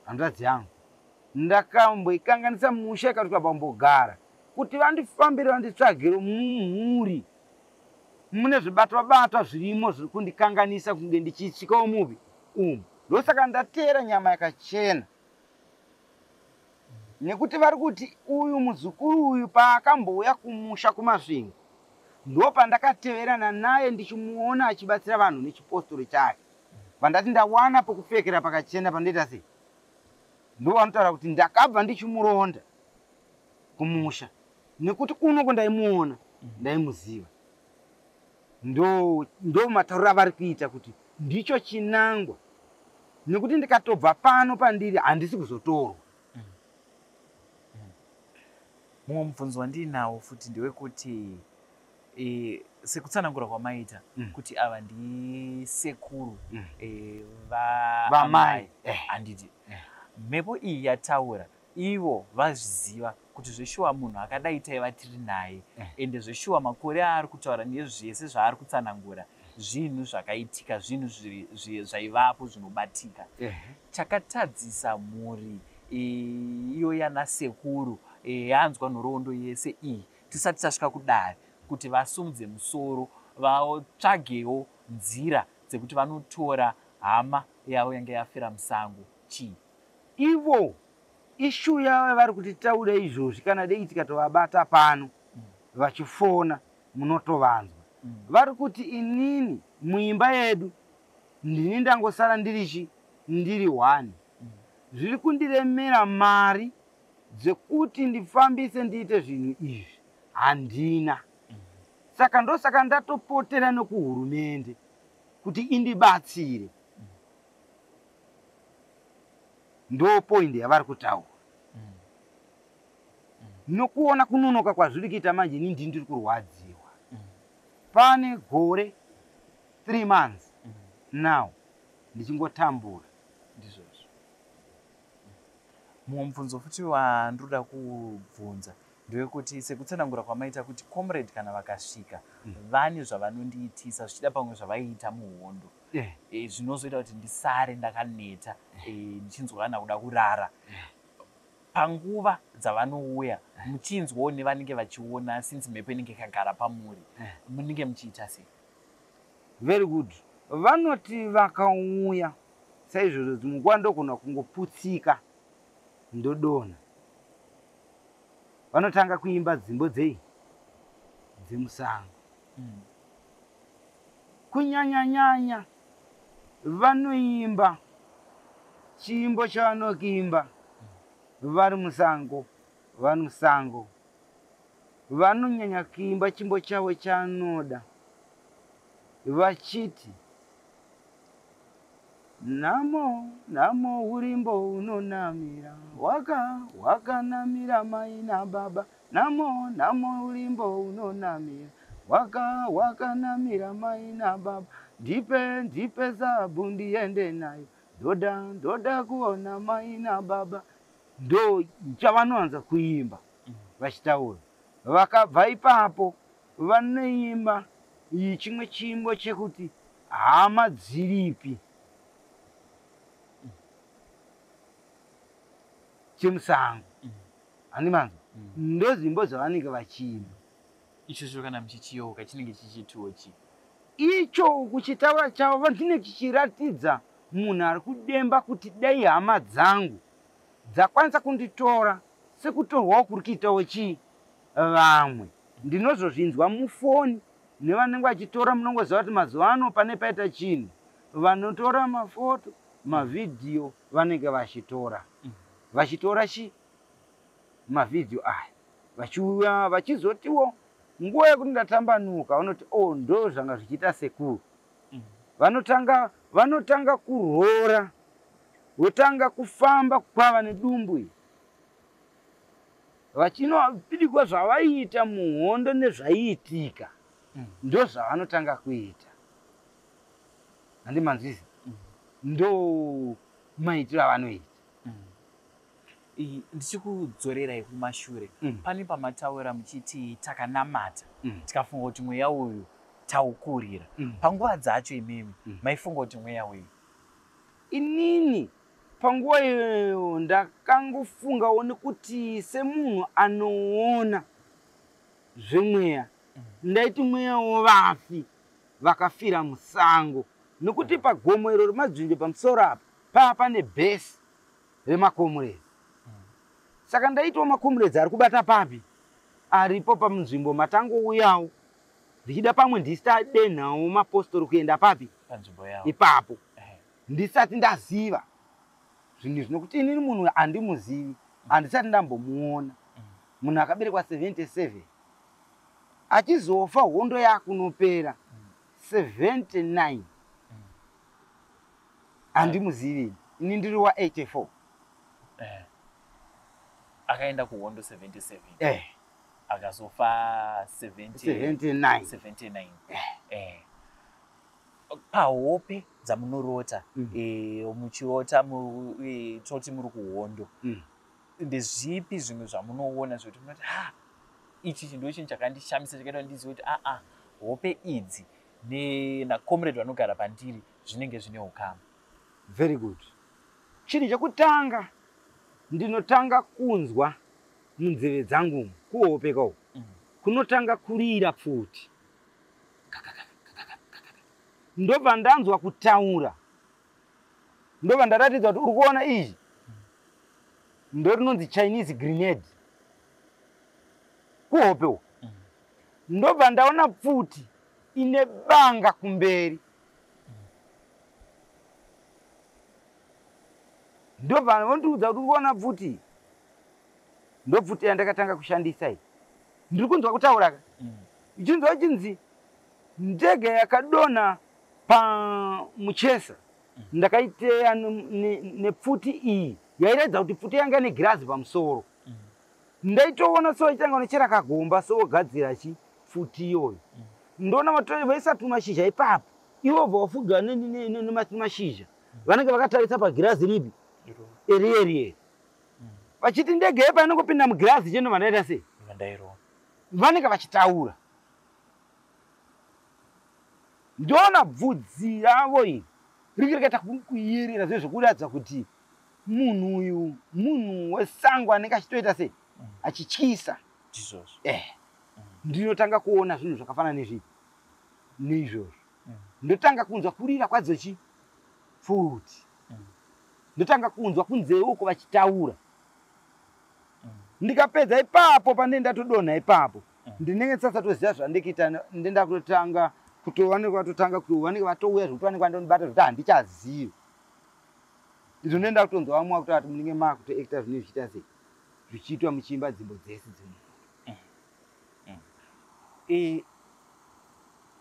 hanzvadzi yangu. Ndakamboikanganisa musha ikati ukambogara kuti vandifambire vanditsvagire mumhuri mune zvibatwa zvirimo zviri kundikanganisa kunge ndichisvikawo mupi umu. Ndosaka ndatera nyama yakachena nekuti vari kuti uyu muzukuru uyu paakambouya kumusha kumasvingo ndo pandakateverana naye ndichimuona achibatsira vanhu nechipostori chake. Pandati ndawana pokupfekera pakachena pandoita sei, ndo vanotaura kuti ndakabva ndichimuronda kumusha nekuti kunoko ndaimuona ndaimuziva. Ndo matauriro avari kuita kuti ndicho chinangwa nekuti ndikatobva pano pandiri handisi kuzotorwa. Mumwe mubvunzo wandinawo futi ndewekuti sekutsanangura kwamaita kuti ava ndisekuru vamai handiti mhepo iyi yataura ivo vazviziva kuti zveshuwa munhu akadai taiva tiri naye ende zveshuwa makore aari kutaura nezvese zvaari kutsanangura zvinhu zvakaitika zvinhu zvaivapo zvinobatika chakatadzisa mhuri iyo yanasekuru yanzwa nhoroondo yese iyi tisati tasvika kudare kuti vasumudze musoro vatsvagewo nzira dzekuti vanotora hama yavo yange yafira musango chii ivo ishu yavo vari kutitaura izvozvi kana dei tikatovabata pano vachifona munotovanzwa vari kuti inini muimba yedu ndini ndangosara ndiri 1 zviri kundiremera mari dzekuti ndifambise ndiite zvinhu izvi handina saka ndosaka ndatopotera nekuhurumende kuti indibatsire ndo point yavari kutaura nokuona kunonoka kwazviri kuita manje ini ndiri kurwadziwa pane gore 3 months now ndichingotambura ndizvozvo mumwe mubvunzo futi wandoda kubvunza ndewekuti sekutsanangura kwamaita kuti comrade kana vakasvika vane zvavanondiitisa zvichida pamwe zvavaiita muhondo zvinozoita kuti ndisare ndakaneta ndichinzwa kana kuda kurara panguva dzavanouya muchinzwawo nevanenge vachiona since mhepo inenge ikagara pamuri munenge muchiita sei very good vanoti vakauya saizvozvo dzimwe nguva ndogona kungoputsika ndodona vanotanga kuimba dzimbo dzemusango kunyanyanyanya vanoimba chimbo chavanokiimba vari musango vanonyanya kuimba chimbo chavo chanoda vachiti namo namo urimbo unonamira wakanamira mai nababa namo urimbo unonamira wakanamira mai nababa ndipe zabu ndiende nayo ndoda kuona mai nababa ndo chavanoanza kuimba vachitaura vakabva ipapo vanoimba chimwe chimbo chekuti hama dziripi chemusango handimanzwa ndozimbo dzavanenge vachiimba icho kana muchichiyeuka chinenge chichitiwo chi icho kuchitaura chavo vandinenge chichiratidza munhu ari kudemba kuti dai hama dzangu dzakwanisa kunditora sekutorwawo kuri kuitawo chii vamwe ndinozozvinzwa mufoni nevanenge vachitora munongoziva kuti mazuva ano pane paita chinhu vanotora mafoto mavhidhiyo vanenge vachitora chi mavhidhiyo aya vachiuya vachizotiwo nguva yekuti ndatambanuka vanoti ndo zvanga zvichiita sekuru vanotanga kurora votanga kufamba kwava nedumbu iyi vachinopidigwa zvavaiita muhondo nezvaiitika ndo zvavanotanga kuita handimanzwisi ndo maitiro avanoita ndichikudzorerai kumashure pane pamataura muchiti takanamata tikafunga kuti mweya uyu taukurira panguva dzacho imimi maifunga kuti mweya uyu inini panguva iyoyo ndakangofungawo nekuti semunhu anoona zvemweya ndaiti mweya wovafi vakafira musango nekuti pagomo iro remadzvinje pamusoro apa pava pane bhesi remakomuredzi saka ndaitawo makomuredzi ari kubata papi aripo pamunzvimbo matangouyawo ndichida pamwe ndisitadenhawo mapostori kuenda papi panzvimbo yavo ipapo ndisati ndaziva zvinhu zvinokuti inini munhu handimuzivi handisati ndambomuona munhu akaberekwa 77 achizofa hondo yakunopera 79 handimuzivi ini ndiri wa 84 akaenda kuhondo 77 akazofa 79 pahope dzamunorota Mm. muchirota toti muri kuhondo ndezvipi zvimwe zvamunoona zvokuti munoti ichi chinhu chinhu chakandishamisa chakaita ndizive kuti hope idzi nakomrade vanogara pandiri zvinenge zvine ukama? Very good. Chiri chekutanga ndinotanga kunzwa munzeve dzangu kuhope kwao kunotanga kurira pfuti. Ndobva ndanzwa kutaura, ndobva ndaratidza kuti uri kuona izvi ndorinonzi Chinese grenade kuhope uko. Ndobva ndaona pfuti ine banga kumberi, ndobva vondiudza kuti uri kuona pfuti, ndopfuti yandakatanga kushandisa iyi. Ndiri kunzwa kutaura ka ichinzwa chinzi ndege yakadonha pamuchesa ndakaiteya nepfuti iyi yairedza kuti pfuti yanga negirazi pamusoro. Ndaitoona so ichanga nechera kagomba sogadzira pfuti iyoyo. Ndona vatori vaisatu mashizha ipapo ivo vafuga nemashizha vanenge vakatarisa pagirazi ripi eri vachiti ndege yepa inongopinda mugirazi cheno vandaita sei vanenge vachitaura. Ndona bvudzi ravo iri rikireketa kuyerera zvezvokuratidza kuti munhu uyu munhu wesango anenge achitoita sei achityisa. Ndinotanga kuona zvinhu zvakafanana nezvipi neizvozvo. Ndotanga kunzwa kurira kwadzo pfuti, ndotanga kunzwa kunzeve uko vachitaura. Ndikapedza ipapo pane ndatodonha ipapo ndinenge ndisatoziva zvandikuita. Ndenda kutotanga vanenge vatouya zvekuti vanenge vandonibata zvekuti handichazivi. Izvo ndenda kutonzwa vamwe kutoti munenge makutoekta zvinhu zvichiita sei zvichiitwa muchimba dzimbo dzese dzemunhu.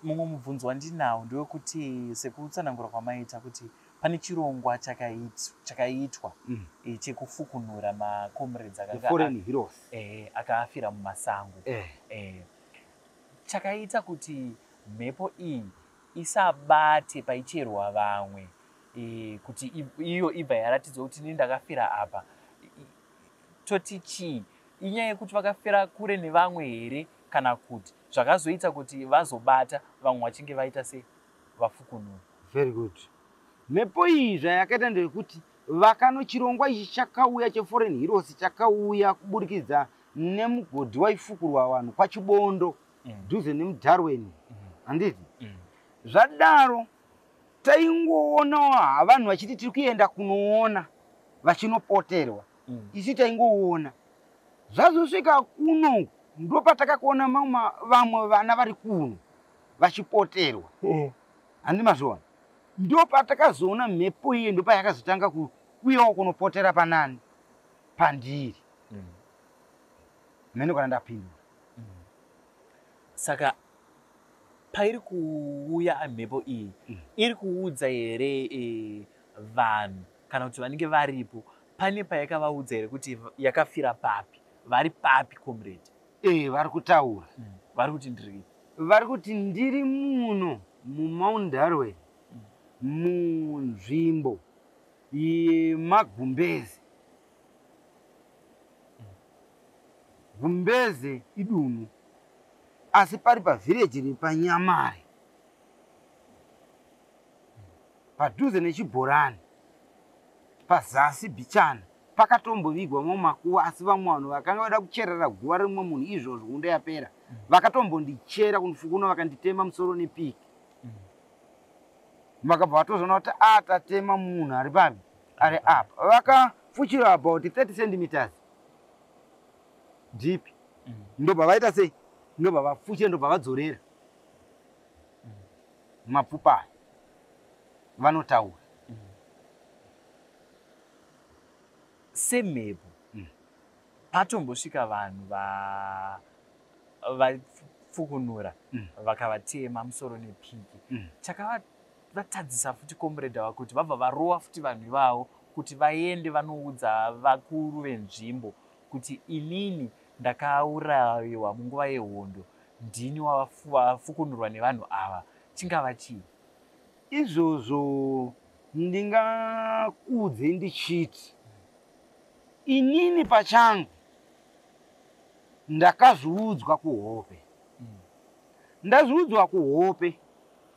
Mumwe mubvunzo wandinawo ndewekuti sekutsanangura kwamaita kuti pane chirongwa chakaitwa chekufukunura makomrades akaafira mumasango. Chakaita kuti mhepo iyi isabate paicherwa vamwe, kuti iyo ibva yaratidza kuti ini ndakafira apa. Toti chii? Inyaya yekuti vakafira kure nevamwe here kana kuti zvakazoita kuti vazobata vamwe vachinge vaita sei vafukunura? Very good. Mhepo iyi zvayakaita ndeyekuti vakanochirongwa ichi chakauya cheForeign Heroes chakauya kuburikidza nemugodhi waifukurwa vanhu kwachibondo dhuze nemuDarwen. Handiti? Zvadaro taingoona vanhu vachiti tiri kuenda kunoona vachinopoterwa. Isi taingoona. Zvazosvika kuno ndopatakakuona vamwe vana vari kuno vachipoterwa. Handimazviona. Ndopatakazoona mhepo iyi ndopayakazotanga kuuyawo kunopotera panani pandiri. Mene kana ndapindura. Saka pairi kuuya mhepo iyi iri kuudza here vanhu kana kuti vanenge varipo pane payakavaudza here kuti yakafira papi, vari papi comrade? Vari kutaura. Vari kuti ndiri? Vari kuti ndiri muno muMount Darwen munzvimbo yemagumbeze. Gumbeze idunhu asi pari pavhireji repanyamare padhuze nechibhorani pazasi bichana pakatombovigwa makuva, asi vamwe vanhu vakanga vada kucherera guva rimwe munhu izvozvo ngundo yapera vakatombondichera kundifukuno vakanditema musoro nepiki. Vakabva vatozoona kuti tatema munhu ari papi ari apa. Vakafuchira about 30 centimeters deep. Ndobva vaita sei? Ndobva vafuchira, ndobva vadzorera mapfupa vanotaura. Semhepo patombosvika vanhu vafukunura vakavatema musoro nepiki. Chakavatadzisa futi comrade wavo kuti vabva varova futi vanhu ivavo kuti vaende vanoudza vakuru venzvimbo kuti inini ndakaurayiwa munguva yehondo, ndini wafukunurwa nevanhu ava. Chingava chii? izvozvo ndingakudze ndichiti inini pachangu ndakazviudzwa kuhope. Ndazviudzwa kuhope,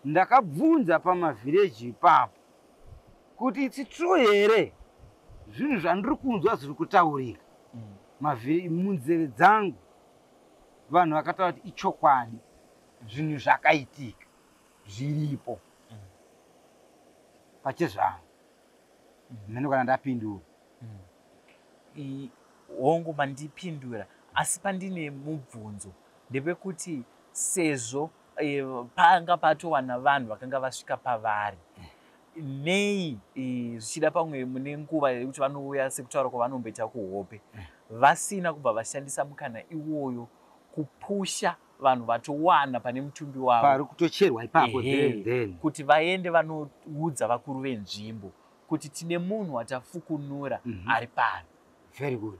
ndakabvunza pamavhireji ipapo kuti it's true here zvinhu zvandiri kunzwa zviri kutaurika munzeve dzangu. Vanhu vakataura kuti ichokwadi, zvinhu zvakaitika zviripo pachezvangu. Mheno kana ndapindura hongu mandipindura, asi pandine mubvunzo ndepekuti sezvo panga patowana vanhu vakanga vasvika pavari, nei zvichida pamwe mune nguva yekuti vanouya sekutaura kwavanomboita kuhope, vasina kubva vashandisa mukana iwoyo kupusha vanhu vatowana pane mutumbi wavo pari kutocherwa ipapo, kuti vaende vanoudza vakuru venzvimbo kuti tine munhu watafukunura ari pano. Very good.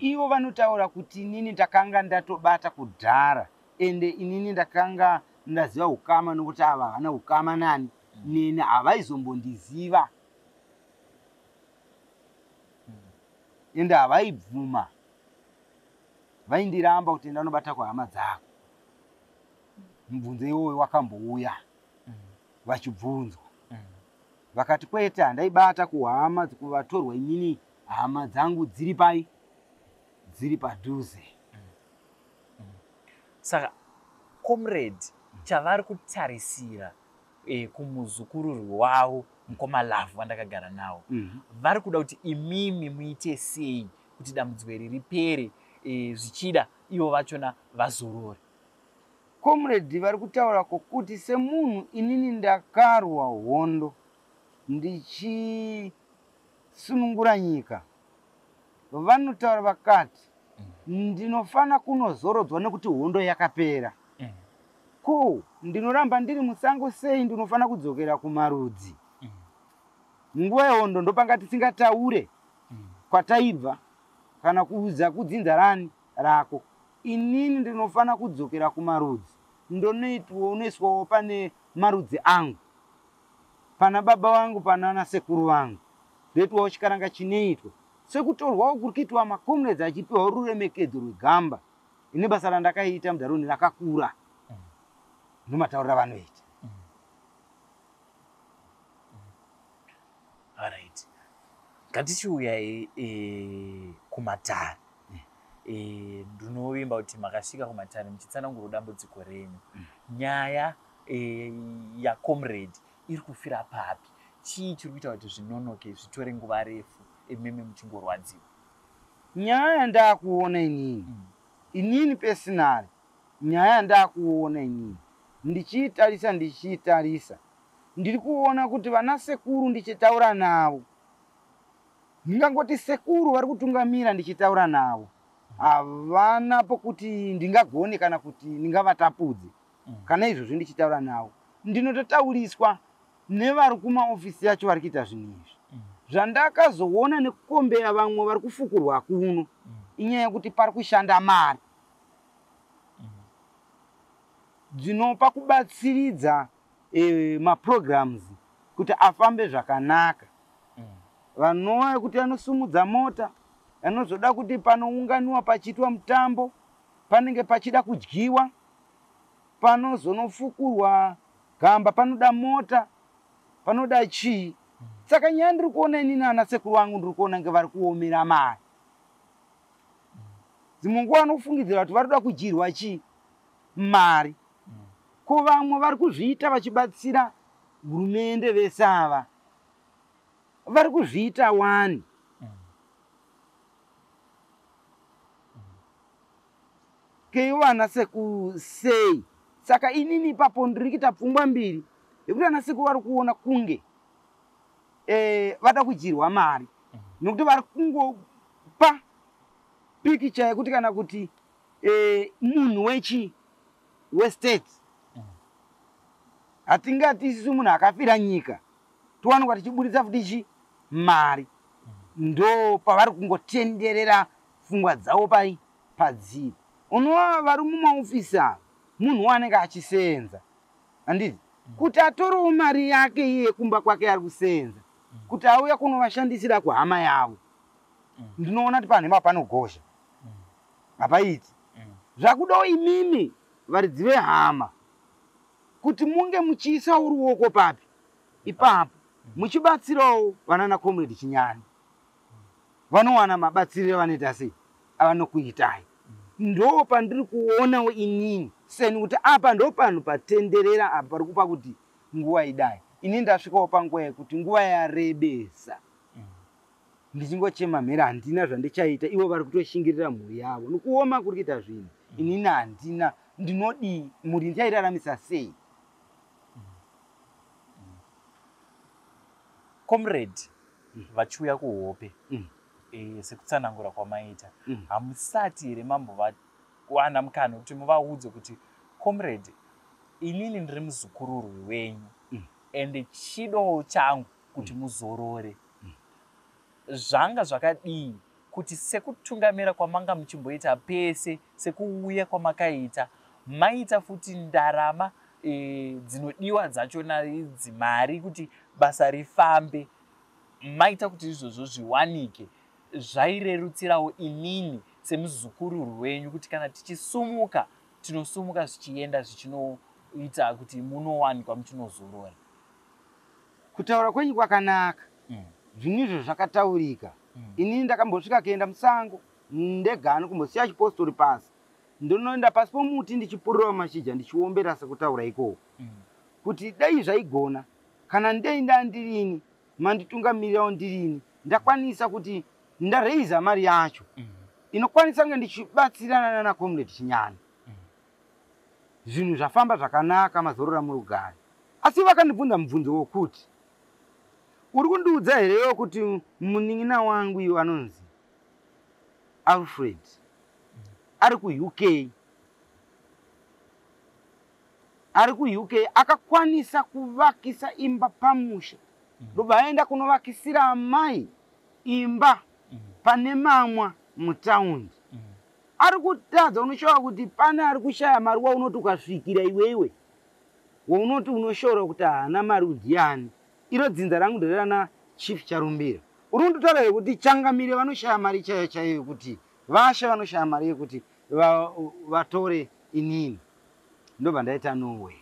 Ivo vanotaura kuti inini ndakanga ndatobata kudhara, ende inini ndakanga ndaziva ukama nokuti ava havana ukama nani, nene havaizombondiziva ende havaibvuma, vaindiramba kuti ndanobata kwahama dzako. Mubvunzo iwoyo wakambouya vachibvunzwa, vakati kwete, handaibata kuhama kuvatorwa inini, hama dzangu dziri pai, dziri padhuze. Saka comrade, chavari kutarisira kumuzukururu wavo mukoma Love wandakagara nawo, vari kuda kuti imimi muite sei kuti dambudziko iri ripere, zvichida ivo vachona vazorore. Comrade vari kutaura kuti semunhu inini ndakarwa hondo ndichisunungura nyika, vanotaura vakati ndinofana kunozorodzwa nekuti hondo yakapera. Ko, ndinoramba ndiri musango sei ndinofana kudzokera kumarudzi? Nguva yehondo ndopanga tisingataure kwataibva kana kuudza kudzinza rani rako. Inini ndinofana kudzokera kumarudzi, ndonoiswawo pane marudzi angu, pana baba vangu, pana ana sekuru vangu, ndoitwawo chikaranga chinoitwa sekutorwawo kuri kuitwa makomrades achipiwa ruremekedzo rwegamba. Ine basa randakaita muntaraunda rakakura, ndomataurira vanoita. Alright, ngatichiuya kumatare. Ndinovimba kuti makasvika kumatare muchitsanangura dambudziko renyu. Nyaya yaComrade iri kufira papi? Chii chiri kuita kuti zvinonoke zvitore nguva refu ememe muchingorwadziwa? Nyaya yandakuona inini personally, nyaya yandakuona inini ndichitarisa ndiri kuona kuti vana sekuru ndichitaura navo, ndingangoti sekuru vari kutungamira ndichitaura navo, havana pokuti ndingagone kana kuti ndingavatapudze. Kana izvozvo ndichitaura navo, ndinototauriswa nevari kumaofisi yacho vari kuita zvinhu izvi. Zvandakazoona nekukombeya vamwe vari kufukurwa kuno, inyaya yekuti pari kushanda mari dzinopa kubatsiridza maprograms kuti afambe zvakanaka. Vanouya kuti anosumudza mota, anozoda kuti panounganiwa pachiitwa mutambo panenge pachida kudyiwa, panozonofukurwa gamba, panoda mota, panoda chii. Saka nyaya ndiri kuona inini ana sekuru vangu ndiri kuona ngevari kuomera mari. Dzimwe nguva vanofungidzira kuti vari kuda kudyirwa chii? Mari. Ko vamwe vari kuzviita vachibatsira hurumende vese ava, vari kuzviita wani. Keivo vana sekuru sei? Saka inini ipapo ndiri kuita pfungwa mbiri yekuti vana sekuru vari kuona kunge vada kudyirwa mari, nokuti vari kungopa pikicha yekuti kana kuti munhu westate, hatingati isusu munhu akafira nyika towanikwa tichiburitsa futi mari. Ndo pavari kungotenderera pfungwa dzavo padziri. Unova vari mumaofisi ava, munhu wanenge achisenza, handiti kuti atorewo mari yake iye kumba kwake ari kusenza kuti auya kunovashandisira kuhama yavo. Ndinoona kuti panhema panogozha hapaiti. Zvakudawo imimi varidzi vehama kuti munge muchiisawo ruoko papi ipapo muchibatsirawo vanana Comrade Chinyani vanowana mabatsiriro vanoita sei avanokuitai. Ndo pandiri kuonawo inini seni kuti apa ndo pano patenderera apa pari kupa kuti nguva idai. Ini ndasvikawo panguva yekuti nguva yarebesa ndichingochema mhera handina zvandichaita, ivo vari kutoshingirira mhuri yavo nokuoma kuri kuita zvinhu. Inini handina, ndinodii, mhuri ndichairaramisa sei? Comrade vachiuya kuhope sekutsanangura kwamaita hamusati here mambowana mukana kuti muvaudze kuti Comrade inini ndiri muzukururwi wenyu ende chido changu kuti muzorore. Zvanga zvakadii kuti sekutungamira kwamanga muchimboita pese sekuuya kwamakaita maita futi ndarama dzinodiwa dzachona idzi mari kuti basa rifambe maita kuti izvozvo zviwanike. Zvairerutsirawo inini semuzukururwi wenyu kuti kana tichisumuka tinosumuka zvichienda zvichinoita kuti munowanikwa muchinozorora. Kutaura kwenyu kwakanaka. Zvinizvo zvakataurika. Inini ndakambosvika kuenda musango ndegano kumbosiya chipostori pasi. Ndinoenda pasi pomuti ndichipurura mashizha ndichiombera sekutaura ikoko. Kuti dai zvaigona kana ndeinda ndirini manditungamirirawo ndirini ndakwanisa kuti ndareiza mari yacho inokwanisa kunge ndichibatsirana nana Comrade Chinyani. Zvinhu zvafamba zvakanaka mazorora murugare. Asi vakandibvunza mubvunzo wokuti uri kundiudza herewo kuti munin'ina wangu iwo anonzi Alfred ari ku-UK. Ari ku-UK akakwanisa kuvakisa imba pamusha. Ndobva aenda kunovakisira amai imba pane mamwa mutaundi. Ari kutadza unoshora kuti pane ari kushaya mari waunoti ukasvikira iwewe waunoti unoshora kuti haana mari udiani. Iro dzinza rangu nderana Chief Charumbira. Uri kundotaura kuti changamire vanoshaya mari chaiyo chaiyo kuti vashe vanoshaya mari yekuti vatore inini. Ndobva ndaita no way.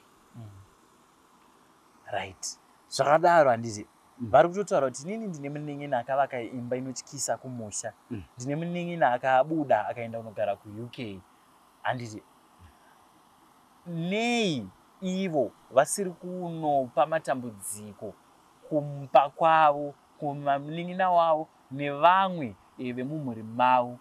Right. Zvakadaro handiti vari kutotaura kuti inini ndine munin'ina akavaka imba inotyisa kumusha. Ndine munin'ina akabuda akaenda kunogara ku-UK. Handiti nei ivo vasiri kunopa matambudziko kumba kwavo kumamunin'ina wavo nevamwe vemumhuri mavo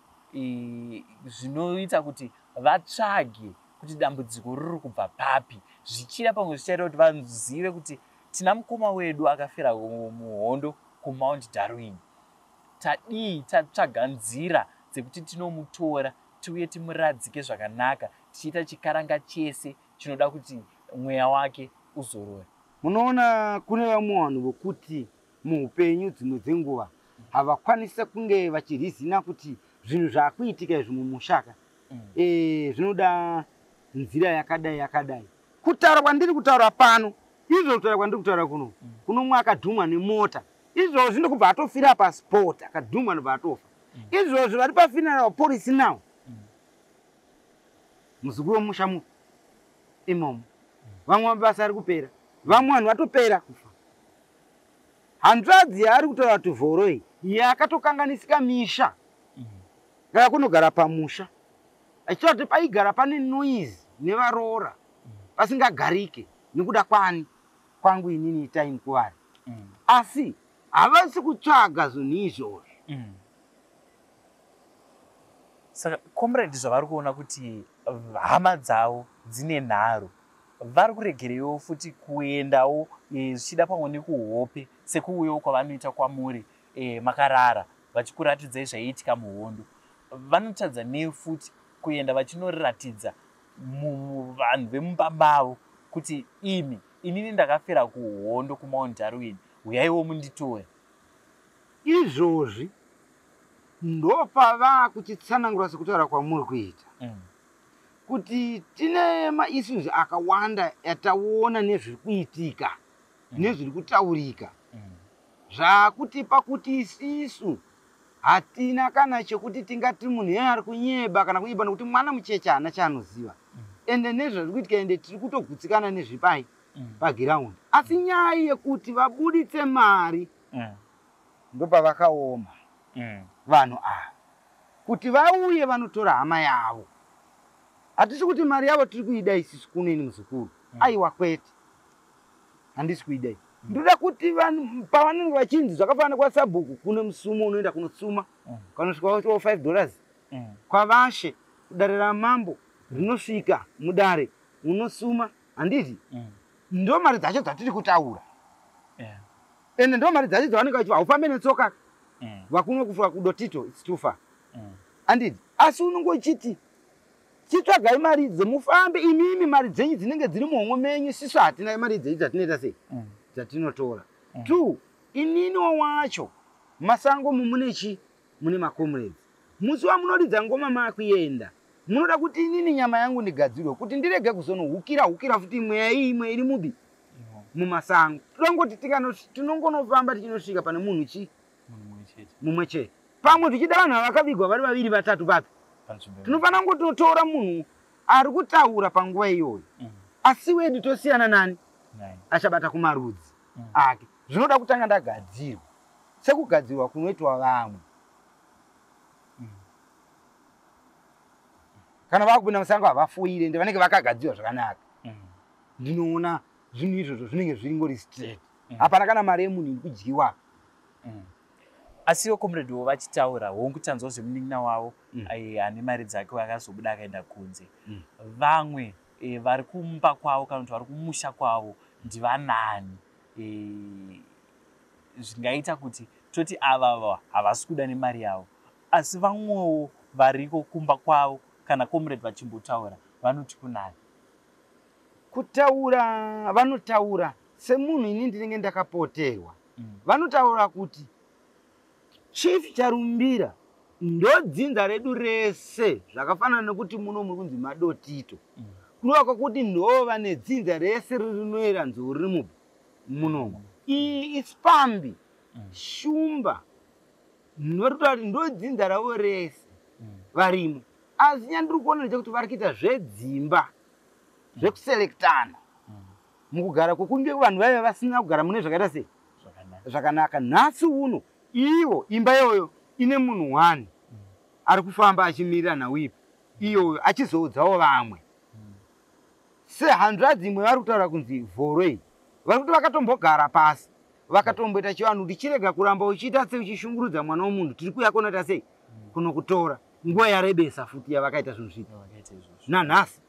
zvinoita kuti vatsvage kuti dambudziko riri kubva papi. Zvichida pamwe zvichaita kuti vazive kuti tina mukoma wedu akafira muhondo kuMount Darwin. Tadii tatsvaga nzira dzekuti tinomutora tiuye timuradzike zvakanaka tichiita chikaranga chese chinoda kuti mweya wake uzorore. Munoona kune vamwe vanhu vokuti muupenyu dzimwe dzenguva havakwanisa kunge vachirizina kuti zvinhu zvaakuitika izvi mumushaka zvinoda nzira yakadai yakadai. Kutaura kwandiri kutaura pano izvo kutaura kwandiri kutaura kuno kunomwe akadhumwa nemota izvozvo zvino kubva atofira pasport akadhumwa ndobva atofa. Izvozvo vari pafinara polisi nawo muzukuru womusha imomo vamwe mabasa ari kupera vamwe vanhu vatopera kufa. Hanzvadzi yaari kutaura kuti vhoroi yakatokanganisika misha kunogara pamusha achitaura kuti paigara pane noise nevaroora pasingagarike nekuda kwani kwangu inini time kuvari. Asi havasi kutsvaga zvinhu izvozvo. Saka Comrade zvavari kuona kuti hama dzavo dzine nharo vari kuregerewo futi kuendawo zvichida pamwe nekuhope sekuuyawo kwavanoita kwamuri makarara vachikuratidzai zvaiitika muhondo. Vanotadza nefuti kuenda vachinoratidza vanhu vemumba mavo kuti inini ndakafira kuhondo kuMount Darwin uyaiwo munditore. Izvozvi ndopava kuchitsanangura sekutaura kwamuri kuita. kuti tine maissues akawanda yataona nezviri kuitika nezviri kutaurika zvakutipa kuti isisu hatina kana chekuti tingati munhu ari kunyeba kana kuiba nekuti mwana mucheche haana chaanoziva ende nezviri kuitika ende tiri kutogutsikana nezvipai pagiraundi asi nyaya yekuti vabuditse mari ndopavakaoma vanhu ava kuti vauye vanotora hama yavo. Hatisi kuti mari yavo tiri kuida isisu kuneni muzukuru aiwa kwete handisi kuida ndoda kuti vanhu pavanenge vachinzi zvakafanana kwasabhuku kune musumo unoenda kunosuma kanosvika $5 kwavashe kudarira mambo rinosvika mudare unosuma handiti ndo mari dzacho dzatiri kutaura ende ndo mari dzacho dzavanenge vachiva haufambe netsoka vakuno kufa kudotito it's too far handiti asi unongochiti chitsvagai mari idzi mufambe imimi mari dzenyu dzinenge dziri muhomwe menyu sisu hatina mari dzenyu dzatinoita sei dzatinotora 2 ininiwo wacho masango mumune chi mune macomrades musi wamunoridza ngoma makuenda munoda kuti inini nyama yangu ndigadzirwe kuti ndirege kuzonohukira futi imwe iri mubi mumasango tinongoti tinongonofamba tichinosvika pane munhu chi mumwe chete pamwe tichida vanhu vakavigwa vari 2-3 papi tinofanira kungotora munhu ari kutaura panguva iyoyo asi wedu tosiyana nani achabata kumarudzi ake zvinoda kutanga ndagadzirwa sekugadzirwa kunoitwa vamwe kana vakupinda musango havafuire ende vanenge vakagadzirwa zvakanaka ndinoona zvinhu izvozvo zvinenge zviringori straight hapana kana mari yemunhu iri kudyiwa. Asiwo comrade wo vachitaura hongu tanzwa zvemunin'ina wavo ane mari dzake akazobuda akaenda kunze vamwe vari kumba kwavo kana kuti vari kumusha kwavo ndivanani zvingaita kuti toti ava havasi kuda nemari yavo asi vamwewo variko kumba kwavo kana comrade vachimbotaura vanoti kunani kutaura vanotaura semunhu ini ndinenge ndakapoterwa vanotaura kuti chief charumbira ndodzinza redu rese zvakafanana nekuti muno muri kunzi madotito kureva kwakuti ndova nedzinza rese rinoera nzuri munomo iyi ispambi shumba ndinotaura kuti ndodzinza ravo rese varimo asi nyandiri kuona ndechekuti vari kuita zvedzimba zvekuselectana mukugara kwekunge vanhu vaiva vasina kugara mune zvakaita sei zvakanaka nhasi uno ivo imba iyoyo ine munhu 1 ari kufamba achimirira nawipi iyoyo achizoudzawo vamwe se100 imwe vari kutaura kunzi voroi vari kuti vakatombogara pasi vakatomboita chivanhu kuti chirega kuramba uchiita sei uchishungurudza mwana womunhu tiri kuya kunoita sei kuno kutora nguva yarebesa futi yavakaita zvinhu zvipi nanhasi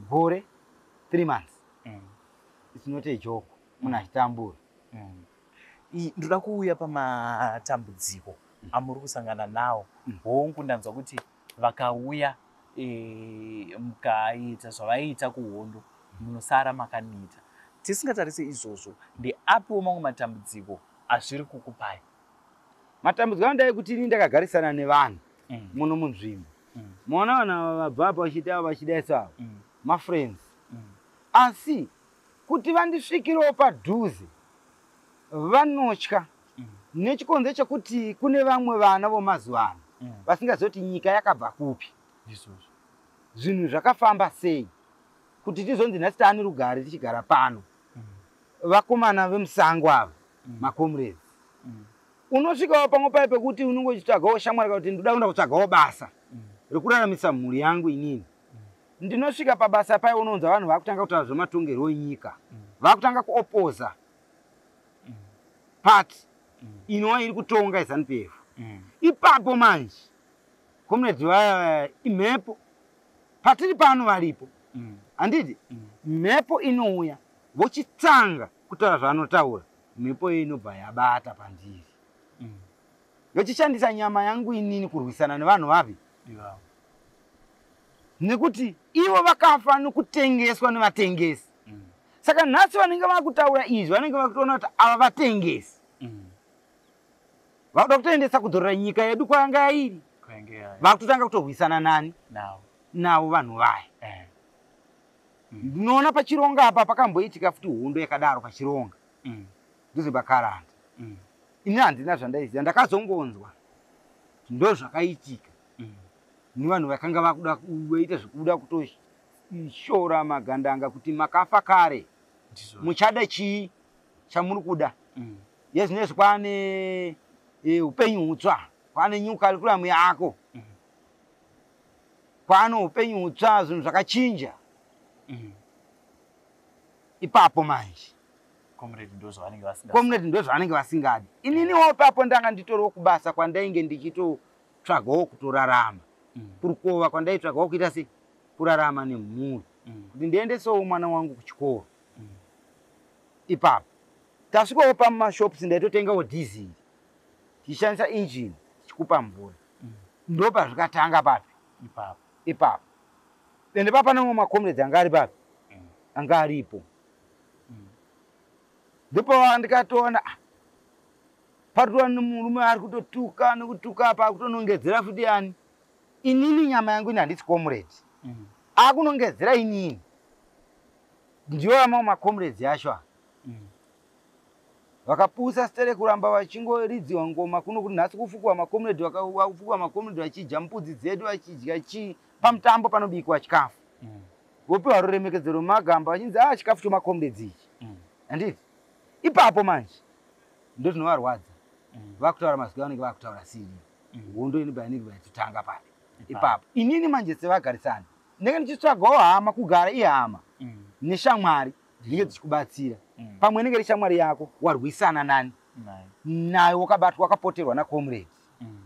gore 3 months it's not a joke munhu achitambura ndoda kuuya pamatambudziko amuri kusangana nawo hongu ndanzwa kuti vakauya mukaita zvavaiita kuhondo munosara makanita tisingatarise izvozvo ndeapiwo mamwe matambudziko azviri kukupai matambudziko andai kuti ini ndakagarisana nevanhu muno munzvimbo muona vanhu ava vabva apa vachiita vachidaisava mafriends asi kuti vandisvikirewo padhuze vanotya nechikonzo chekuti kune vamwe vana vomazuva ano vasingazoti nyika yakabva kupi zvinhu zvakafamba sei kuti tizonzi nhasi taani rugare tichigara pano vakomana vemusango ava macomrades unosvikawo pamwe pai pekuti unenge uchitsvagawo shamwari kuti ndoda kuenda kutsvagawo basa rekuraramisa mhuri yangu inini ndinosvika pabasa pai unonza vanhu vakutanga kutaura zvematongerwo enyika vakutanga kuopoza pati inova iri kutonga iZANU-PF ipapo manje comrades vaya imhepo patiri pano varipo handiti mhepo inouya vochitsanga kutaura zvanotaura mhepo iyi inobva yabata pandiri yochishandisa nyama yangu inini kurwisana nevanhu vapi nekuti ivo vakafa nokutengeswa nevatengesi saka nhasi vanenge vakutaura izvi vanenge vakutoona kuti ava vatengesi vakuda kutoendesa kudzorera nyika yedu kwanga iri vakutotanga kutorwisana nani navo vanhu vaya. Ndinoona pachironga apa pakamboitika futi hondo yakadaro pachironga ndozi pakaranda. Ini handina zvandaiziva, ndakazongonzwa ndo zvakaitika nevanhu vakanga vakuda kuita zvekuda kutoshora magandanga kuti makafa kare muchada chii chamuri kuda. Yezvinezvi kwane upenyu hutsva, kwane nyukarikuramu yako, kwane upenyu hutsva, zvinhu zvakachinja. Ipapo manje comrade ndozvavanenge vasingadi. Ininiwo papo ndanga nditoriwo kubasa kwandainge ndichitotsvagawo kutorarama, kurukova kwandaitsvagawo kuita sei kurarama nemhuri, kuti ndiendesewo mwana wangu kuchikoro. Ipapo tasvikawo pamashops ndaitotengawo diesel, tichishandisa engine tichikupa mvura. Ndo pazvikatanga papi ipapo. Ende papana mamwe makomrades anga ari papi, anga aripo. Ndipo ndikatoona patova nemurume ari kutotuka nekutuka apa akutonongedzera futi yani. Inini nyama yangu ini handisi comrade, akunongedzera inini. Ndiyo mamwe makomrades yacho vakapusa stere kuramba vachingoridziwa ngoma kuno kuti nhasi kufukwa makomrade, vakafukwa makomrade vachidya mbudzi dzedu, vachidya chii pamutambo panobikwa chikafu. Vopiwa ruremekedzero magamba vachinzi chikafu chemakomrades ichi. Handiti ipapo manje ndo zvinovarwadza. Vakutaura mazwi vanenge vakutaura siri. Hondo inobva inenge yatotanga papi ipapo. Inini manje sevagarisani ndenge ndichitsvagawo hama kugara ihama neshamwari dzinenge dzichikubatsira. Pamwe inenge iri shamwari yako warwisana nani nayo wakabatwa wakapoterwa nakomrades.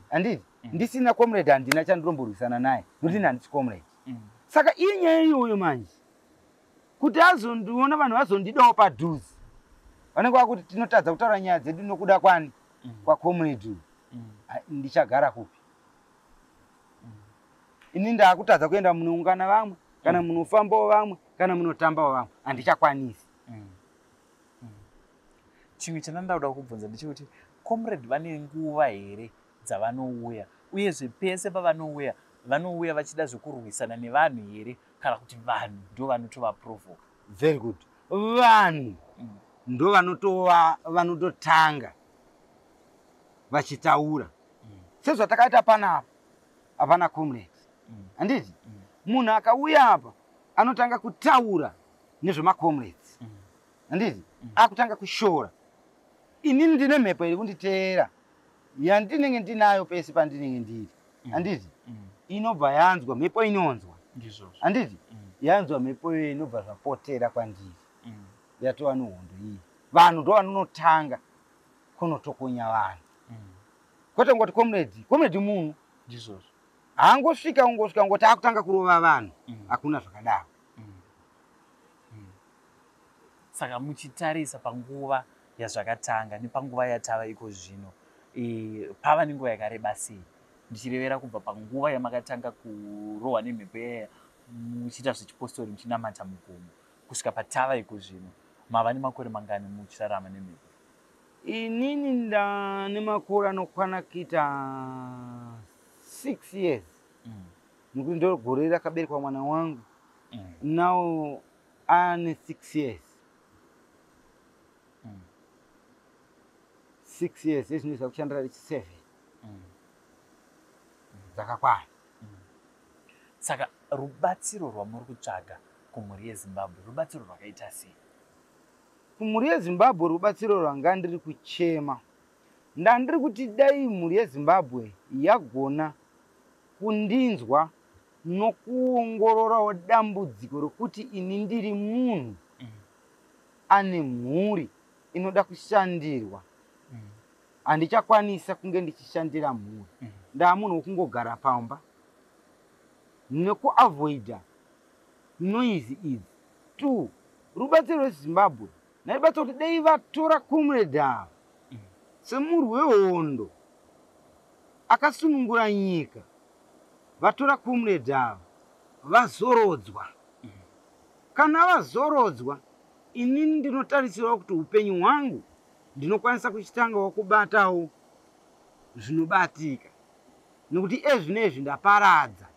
Handiti ndisina comrade handina chandiromborwisana naye nokuti handisi comrade. Saka iyi nyaya iyoyo manje kuti azondiona vanhu vazondidawo padhuze, vanenge vakuti tinotadza kutaura nyaya dzedu nokuda kwani kwacomrade. Ndichagara kupi? Ini ndakutadza kuenda munoungana vamwe kana munofambawo vamwe kana munotambawo vamwe, handichakwanisi. Chimwe chandandauda kubvunza ndechekuti comrade vane nguva here dzavanouya, uyezve pese pavanouya vanouya vachida zvekurwisana nevanhu here kana kuti vanhu ndo vanotovaprovoka? Very good. Vanhu ndo vanototanga vachitaura sezvatakaita panapa. Hapana comrades, handiti munhu akauya apa anotanga kutaura nezvemacomrades, handiti akutanga kushora. Inini ndine mhepo iri kunditeera yandinenge ndinayo pese pandinenge ndiri, handiti inobva yanzwa mhepo inonzwa, handiti yanzwa mhepo iyo inobva zvapotera kwandiri, yatova nehondo iyi. Vanhu ndo vanonotanga kunotokonya vanhu, kwete ngoti comrade munhu haangosvika ngoti akutanga kurova vanhu, hakuna zvakadaro. Saka muchitarisa panguva yazvakatanga nepanguva yatava iko zvino, pava nenguva yakareba sei? Ndichirevera kubva panguva yamakatanga kurohwa nemhepo yaya muchiita zvechipostori muchinamata mugomo kusvika patava iko zvino, mava nemakore mangani muchirarama nemhepo? Inini ndane makore anokwana kuita 6 years. Nokuti ndo gore rakaberekwa mwana wangu, now ane 6 years. 6 years ezvinoisa kuchandira richi 7 dzakakwana. Saka rubatsiro rwamuri kutsvaga kumhuri yeZimbabwe rubatsiro rwakaita sei? Kumhuri yeZimbabwe rubatsiro rwanga ndiri kuchema, ndandiri kuti dai mhuri yeZimbabwe yagona kundinzwa nokuongororawo dambudziko rokuti ini ndiri munhu ane mhuri inoda kushandirwa. Handichakwanisa kunge ndichishandira mhuri, ndamunhu wokungogara pamba nekuavoida noise idzi. 2 rubatsiro rweZimbabwe naibatsa kuti dai vatora comrade ava semurwi wehondo akasunungura nyika, vatora comrade ava vazorodzwa. Kana vazorodzwa, inini ndinotarisirawo kuti upenyu hwangu ndinokwanisa kuchitangawo kubatawo zvinobatika Nekuti ezvinezvi ndaparadza.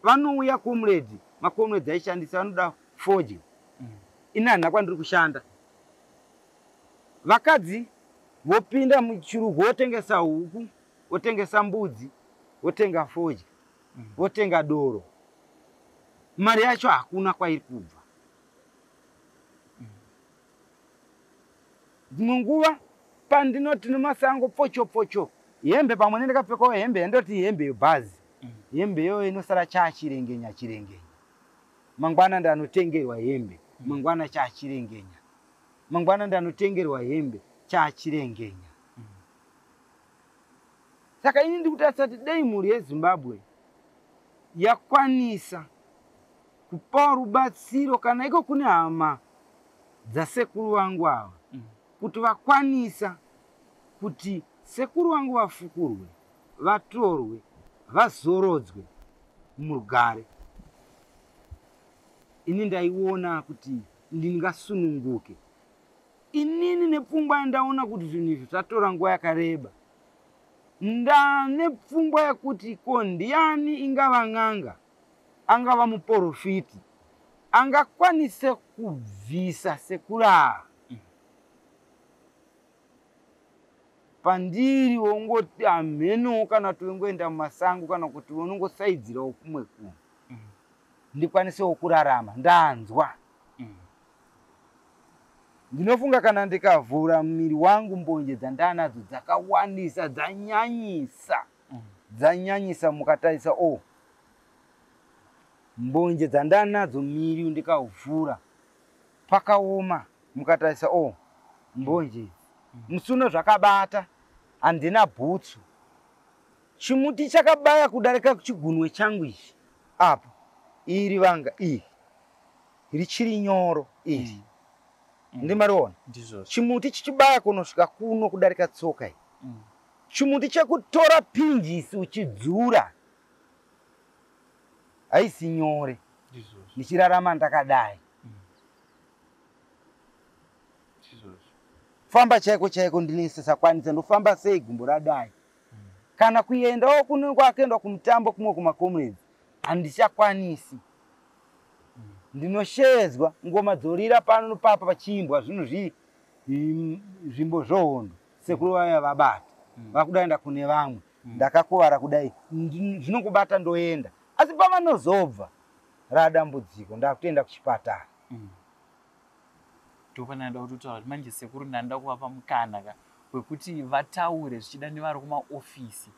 Vanouya comrade, macomrades aishandisa vanoda forge. Inani kwandiri kushanda. Vakadzi vopinda muchirugu votengesa huku, votengesa mbudzi, votenga forge, votenga doro. Mari yacho hakuna kwairi kubva. Dzimwe nguva pandinoti nemasango pocho hembe pamwe ndakapfekawo hembe ndoti hembe yebhazi. Hembe yo inosara chachirengenya. Mangwana ndanotengerwa hembe, mangwana chachirengenya. Mangwana ndanotengerwa hembe chachirengenya. Saka ini ndikutarisa kuti dei mhuri yeZimbabwe yakwanisa kupa rubatsiro kana iko kune hama dzasekuru vangu ava kuti vakwanisa kuti sekuru vangu vafukurwe, vatorwe, vazorodzwe murugare. Ini ndaiona kuti ndingasununguke. Inini nepfungwa ndaona kuti zvinhu izvi zvatora nguva yakareba. Nepfungwa yakuti ko ndiani ingava n'anga, angava muprofiti, angakwanise kubvisa sekuru ava. Pandiri wongoti ameno kana toingoenda mumasango kana kuti unongosaidzirawo kumwe kumwe. Ndikwanisewo kurarama ndanzwa. Ndinofunga kana ndikavhura mumiri wangu mbonje dzandanadzo dzakawanisa dzanyanyisa mukatarisa mbonje dzandanadzo mumiri ndikavhura pakaoma mukatarisa mbonje musuno zvakabata handina bhutsu. Chimuti chakabaya kudarika kuchigunwe changu ichi apo iri vanga iri richiri nyoro iri. Ndimariona chimuti chichibaya kunosvika kuno kudarika tsoka iyi. Chimuti chekutora pinjisi uchidzura haisi nyore. Ndichirarama ndakadai. Famba chaiko ndinisisakwanisa ndofamba sei gumbo radai. Kana kuendawo kuno kwakaendwa kumutambo kumwe kumakomrades handichakwanisi. Ndinoshedzwa ngoma dzorira pano papa pachiimbwa zvinhu zvimbo zvohondo sekuru vaya vabata vakudaenda kune vamwe ndakakuvara kudai zvinongobata ndoenda asi pavanozobva radambudziko ndakutoenda kuchipatara. Ndopananda kutotaura kuti manje sekuru ndanda kuvapa mukana wekuti vataure zvichida nevari kumaofisi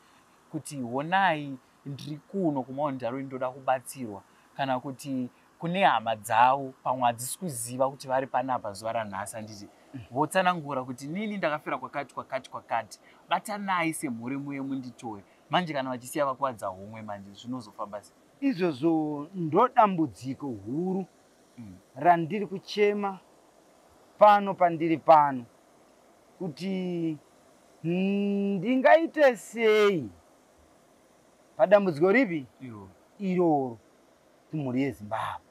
kuti honai ndiri kuno kumaondaro ndoda kubatsirwa kana kuti kune hama dzavo pamwe hadzisi kuziva kuti vari panapa zuva ranhasi handiti votsanangura kuti nini ndakafira kwakati batanai semhuri muye munditore. Manje kana vachisiya vakuvadza homwe manje zvinozofamba sei? Izvozvo ndodambudziko huru randiri kuchema pano pandiri pano kuti ndingaite sei padambudziko ripi iroro kumhuri yeZimbabwe.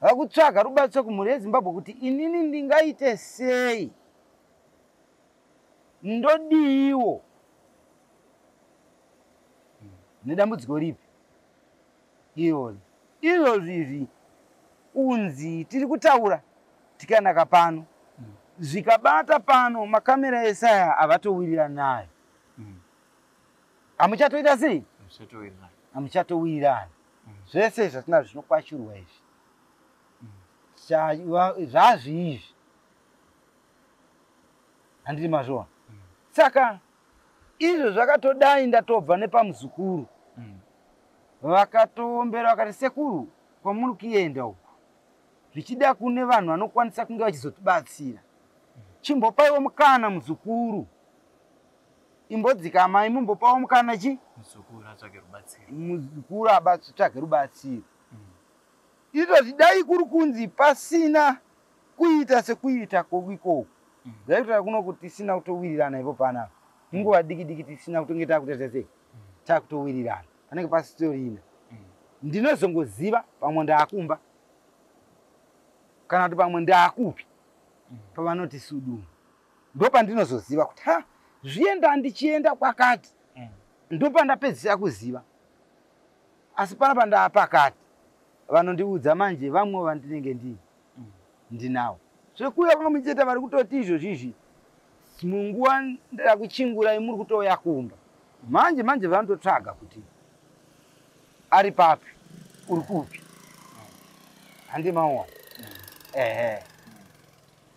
Vakutsvaga rubatsiro kumhuri yeZimbabwe kuti inini ndingaite sei, ndodiiwo nedambudziko ripi iroro. Izvozvi unzi tiri kutaura tikanaka pano zvikabata pano makamera esaya havatowirira nayo. Hamuchatoita sei? Hamuchatowirirana. Zvese zvatinazvo zvinokwashurwa izvi. Zvazvizvi handiri mazvona. Saka izvo zvakatodai ndatobva nepamuzukuru. Vakatoombera vakati sekuru kwamuri kuenda uku zvichida kune vanhu vanokwanisa kunge vachizotibatsira. Chimbopaiwo mukana muzukuru. Imbodzika mai mumbopawo mukana chi? Muzukuru atsvage rubatsiro. Muzukuru atsvage rubatsiro. Izvozvi dai kuri kunzi pasina kuita sekuita kwokoko. Zvaitira kuno kuti tisina kutowirirana ipo panapa. Nguva diki tisina kutonge takuita sei? Takutowirirana. Panenge pasitorina. Ndinozongoziva pamwe ndaakumba kana kuti pamwe ndaakupi pavanoti sudu. Ndo pandinozoziva kuti zvienda ndichienda kwakati ndopandapedzisira kuziva. Asi panapa ndapakati vanondiudza manje vamwe vandinenge ndinawo. Zvekuya kwamucheta vari kutoti izvozvizvi munguva ndakuchingura muri kutoya kumba. Manje vanototsvaga kuti ari papi, uri kupi. Handimaona.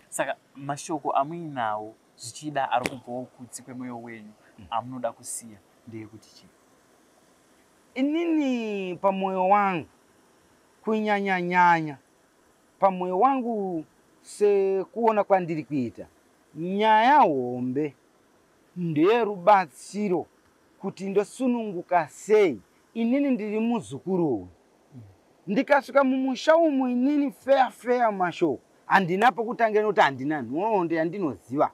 Saka mashoko amuinawo zvichida ari kubvawo kutsi kwemwoyo wenyu amunoda kusiya ndeyekuti chii? Inini pamwoyo wangu kunyanya pamwoyo wangu sekuona kwandiri kuita nyaya hombe nderubatsiro kuti ndosununguka sei. Inini ndiri muzukuru ndikasvika mumusha umu inini feya mashoko handina pokutangira noti handina nhonde yandinoziva.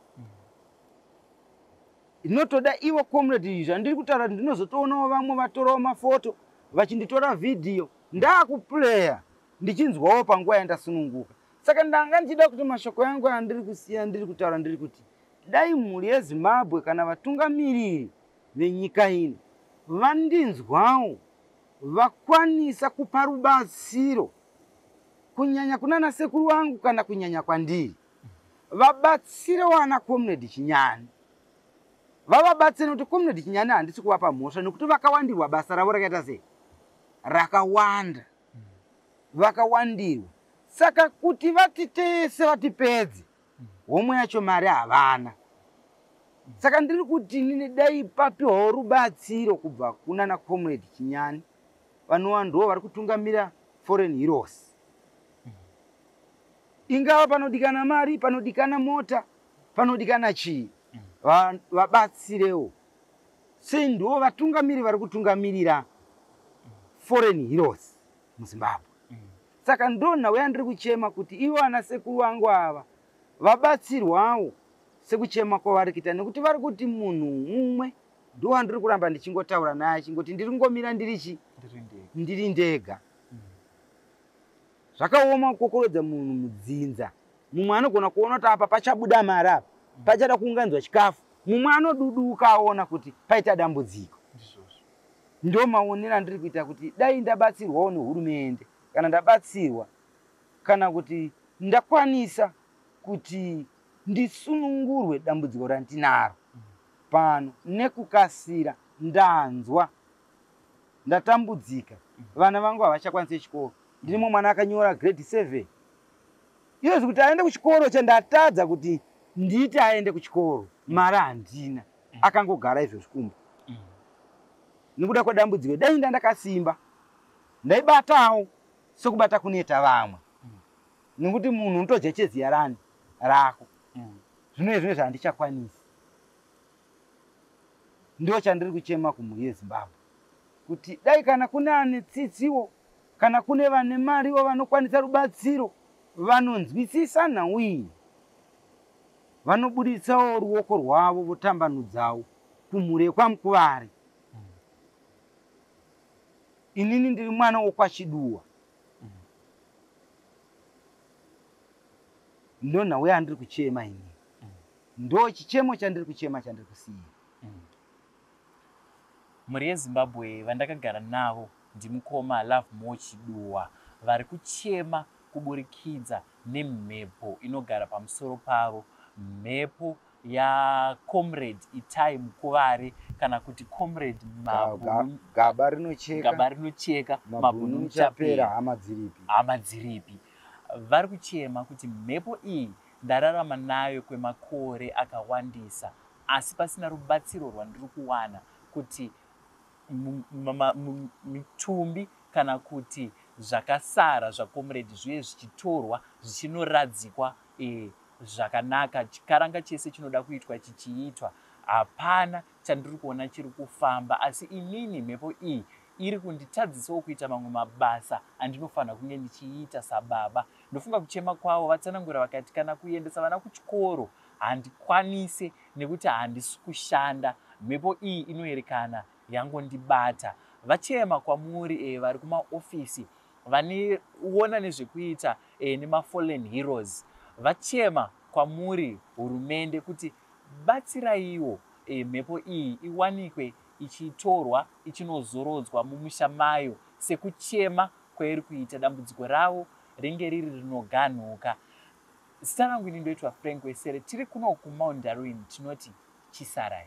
Inotoda iwo comrade zvandiri kutaura ndinozotoonawo vamwe vatorawo mafoto vachinditora vhidhiyo ndakuplaya ndichinzwawo panguva yandasununguka. Saka ndanga ndichida kuti mashoko yangu andiri kusiya ndiri kutaura ndiri kuti dai mhuri yeZimbabwe kana vatungamiriri venyika ino vandinzwawo vakwanisa kupa rubatsiro kunyanya kunana sekuru wangu kana kunyanya kwandiri, vabatsire wana comrade Chinyani. Vavabatsire kuti comrade Chinyani handisi kuvapa mhosva nekuti vakawandirwa basa ravo rakaita sei rakawanda, vakawandirwa. Saka kuti vatitese vatipedze homwe yacho mari havana. Saka ndiri kuti nini dai papiwawo rubatsiro kubva kunana comrade Chinyani vanova ndo vari kutungamira Foreign Heroes. Ingava panodikana mari, panodikana mota, panodikana chii, vabatsirewo. Sei ndo vatungamiri vari kutungamirira Foreign Heroes muZimbabwe. Saka ndo nawe yandiri kuchema kuti ivo ana sekuru vangu ava vabatsirwawo sekuchema kwavari kuita, nekuti vari kuti munhu mumwe ndo wandiri kuramba ndichingotaura naye chingoti ndiri ngomira ndiri ndega. Zvakaoma kukokorodza munhu mudzinza. Mumwe anogona kuona kuti apa pachabuda mari apa pachada kuunganidzwa chikafu, mumwe anoduduka aona kuti paita dambudziko. Ndo maonero andiri kuita kuti dai ndabatsirwawo nehurumende kana ndabatsirwa kana kuti ndakwanisa kuti ndisunungurwe dambudziko randinaro pano nekukasira. Ndanzwa ndatambudzika, vana vangu havachakwanisi chikoro. Ndinimo mwana akanyora grade 7 iyezvi kuti aende kuchikoro chandatadza kuti nditi aende kuchikoro, mari handina, akangogara izvozvi kumba. Nekuda kwedambudziko dai ndandakasimba ndaibatawo sekubata kuneta vamwe, nekuti munhu unotojeche ziya rako. Zvino zvandichakwanisi. Ndo chandiri kuchema kumhuri yeZimbabwe kuti dai kana kune ane tsitsiwo kana kune vane mariwo vanokwanisa rubatsiro vanonzwisisa nhau iyi, vanobuditsawo ruoko rwavo votambanudzawo kumhuri yekwaMukuvari. Inini ndiri mwana wokwaChiduwa. Ndo nhau yandiri kuchema ini. Ndo chichemo chandiri kuchema chandiri kusiya. Mhuri yeZimbabwe vandakagara navo ndimukoma Love More Chiduwa vari kuchema kuburikidza nemhepo inogara pamusoro pavo, mhepo yaComrade Itai Mukuvari kana kuti Comrade Gaba rinocheka mabhunu muchapera hama dziripi. Vari kuchema kuti mhepo iyi ndararama nayo kwemakore akawandisa asi pasina rubatsiro rwandiri kuwana kuti mitumbi kana kuti zvakasara zvaComrade zviye zvichitorwa zvichinoradzikwa zvakanaka, chikaranga chese chinoda kuitwa chichiitwa. Hapana chandiri kuona chiri kufamba, asi inini mhepo iyi iri kunditadzisawo kuita mamwe mabasa andinofanira kunge ndichiita sababa. Ndofunga kuchema kwavo vatsanangura vakati kana kuendesa vana kuchikoro handikwanise nekuti handisi kushanda, mhepo iyi inoerekana yangondibata. Vachema kwamuri vari kumaofisi vanoona nezvekuita nemaFallen Heroes, vachema kwamuri hurumende kuti batsiraiwo mhepo iyi iwanikwe ichitorwa ichinozorodzwa mumusha mayo sekuchema kwairi kuita dambudziko ravo ringe riri rinoganhuka. Zita rangu ini ndoitwa Frank Wesere, tiri kuno kuMount Darwin, tinoti chisarai.